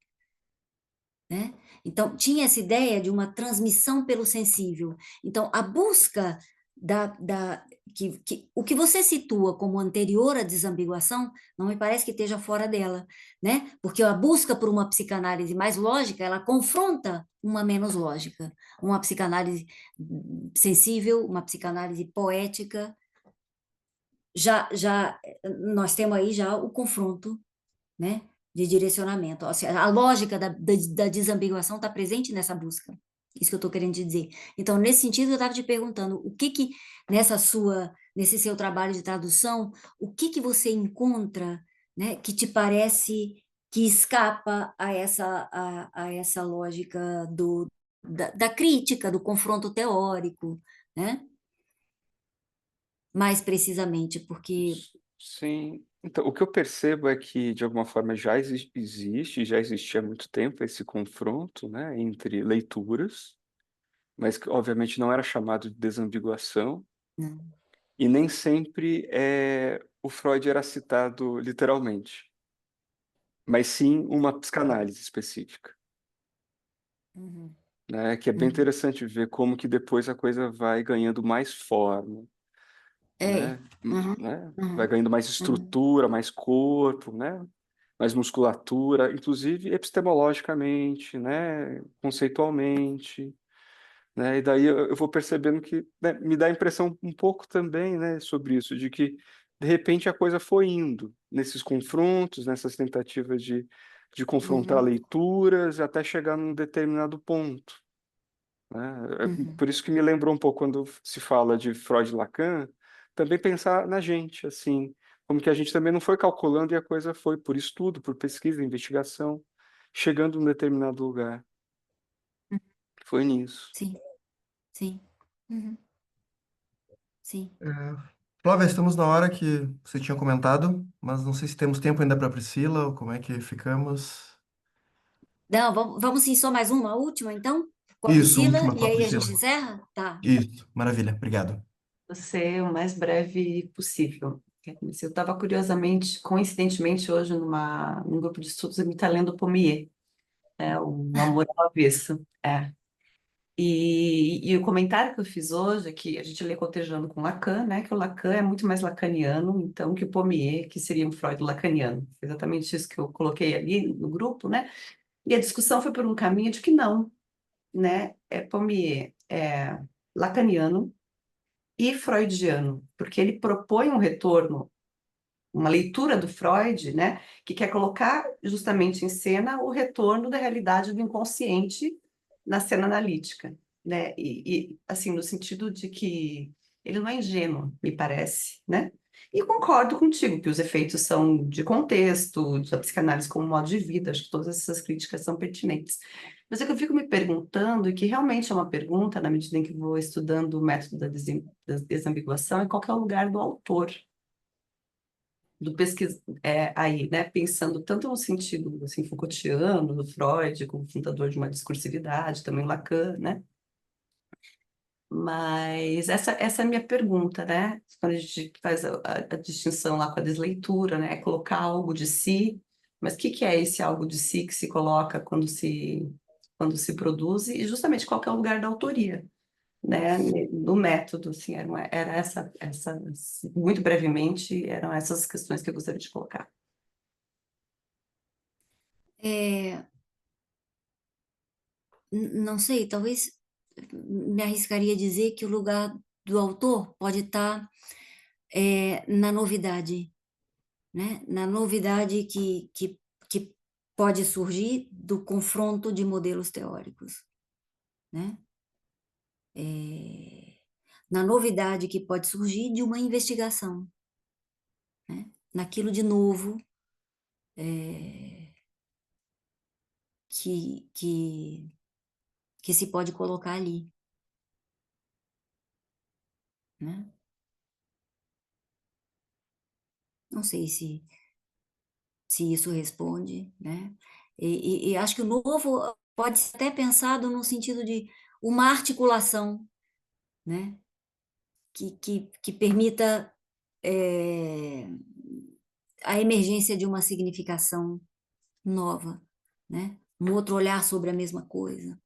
né? Então, tinha essa ideia de uma transmissão pelo sensível. Então, a busca o que você situa como anterior à desambiguação não me parece que esteja fora dela, né? Porque a busca por uma psicanálise mais lógica, ela confronta uma menos lógica, uma psicanálise sensível, uma psicanálise poética. Já nós temos aí já o confronto, né, de direcionamento. Ou seja, a lógica da desambiguação está presente nessa busca. Isso que eu estou querendo te dizer. Então, nesse sentido, eu estava te perguntando, o que que, nesse seu trabalho de tradução, o que que você encontra, né, que te parece que escapa a essa lógica da crítica, do confronto teórico, né? Mais precisamente, porque... Sim. Então, o que eu percebo é que, de alguma forma, já existia há muito tempo esse confronto, né, entre leituras, mas que, obviamente, não era chamado de desambiguação, Né? e nem sempre o Freud era citado literalmente, mas sim uma psicanálise específica, Uhum, né, que é bem uhum. interessante ver como que depois a coisa vai ganhando mais forma, É. né, Uhum, né, vai uhum, ganhando mais uhum, estrutura, mais corpo, né, mais musculatura, inclusive epistemologicamente, né, conceitualmente, né, e daí eu vou percebendo que, né, me dá a impressão um pouco também, né, sobre isso, de que de repente a coisa foi indo nesses confrontos, nessas tentativas de confrontar uhum, leituras até chegar num determinado ponto, né? uhum. Por isso que me lembrou um pouco quando se fala de Freud e Lacan, também pensar na gente, assim, como que a gente também não foi calculando e a coisa foi por estudo, por pesquisa, investigação, chegando num determinado lugar. Foi nisso. Sim, sim. Uhum, sim. Flávia, estamos na hora que você tinha comentado, mas não sei se temos tempo ainda para Priscila ou como é que ficamos. Não, vamos sim, só mais uma última, então, com a Isso, Priscila, última com e a aí a Priscila. gente encerra? Tá. Isso, maravilha, obrigado. Ser o mais breve possível. Eu estava curiosamente, coincidentemente, hoje num grupo de estudos, ele está lendo Pommier, O Amor ao Avesso. E o comentário que eu fiz hoje é que a gente lê cotejando com Lacan, né? Que o Lacan é muito mais lacaniano, então, que o Pommier, que seria um Freud lacaniano. Exatamente isso que eu coloquei ali no grupo, né? E a discussão foi por um caminho de que não, né? Pommier é lacaniano e freudiano, porque ele propõe um retorno, uma leitura do Freud, né, que quer colocar justamente em cena o retorno da realidade do inconsciente na cena analítica, né, assim, no sentido de que ele não é ingênuo, me parece, né, e concordo contigo que os efeitos são de contexto, da psicanálise como modo de vida, acho que todas essas críticas são pertinentes. Mas é que eu fico me perguntando, e que realmente é uma pergunta, na medida em que vou estudando o método da desambiguação, é qual que é o lugar do autor, do pesquisa aí, né, pensando tanto no sentido assim Foucaultiano, do Freud, como fundador de uma discursividade, também Lacan, né? Mas essa é a minha pergunta, né? Quando a gente faz a distinção lá com a desleitura, né? É colocar algo de si, mas o que é esse algo de si que se coloca quando se produz e justamente qual que é o lugar da autoria, né, no método, assim, era muito brevemente, eram essas questões que eu gostaria de colocar. É, não sei, talvez me arriscaria a dizer que o lugar do autor pode estar na novidade, né? Na novidade que pode surgir do confronto de modelos teóricos, né? Na novidade que pode surgir de uma investigação, né? Naquilo de novo que, que, que se pode colocar ali, né? Não sei se isso responde, né? E acho que o novo pode ser até pensado no sentido de uma articulação, né? Que permita a emergência de uma significação nova, né? Um outro olhar sobre a mesma coisa.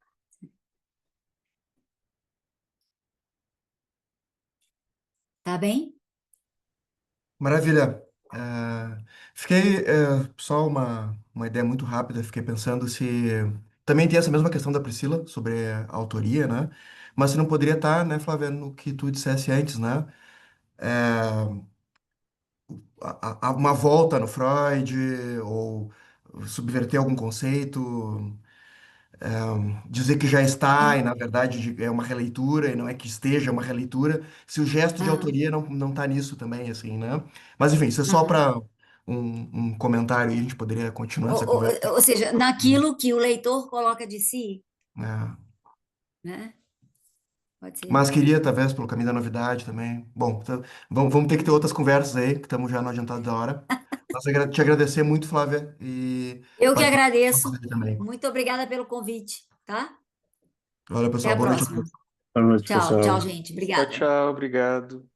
Tá bem? Maravilha. Fiquei, só uma ideia muito rápida, fiquei pensando se também tem essa mesma questão da Priscila sobre a autoria, né? Mas se não poderia estar, né, Flávia, no que tu dissesse antes, né? É, uma volta no Freud, ou subverter algum conceito, dizer que já está e, na verdade, é uma releitura, e não é que esteja uma releitura, se o gesto de Aham, autoria não está nisso também, assim, né? Mas, enfim, isso é só aham. para um comentário e a gente poderia continuar Ou, essa ou, conversa. ou seja, naquilo que o leitor coloca de si, Né? né? Pode ser. Mas queria, talvez, pelo caminho da novidade também. Bom, então, vamos ter que ter outras conversas aí, que estamos já no adiantado da hora. Mas te agradecer muito, Flávia, e Eu que participação agradeço. aí também. Muito obrigada pelo convite, tá? Valeu, Até pessoal. a Boa noite a próxima. todos. Boa noite, Tchau, pessoal. tchau, gente. Tchau, Obrigada. tchau, obrigado.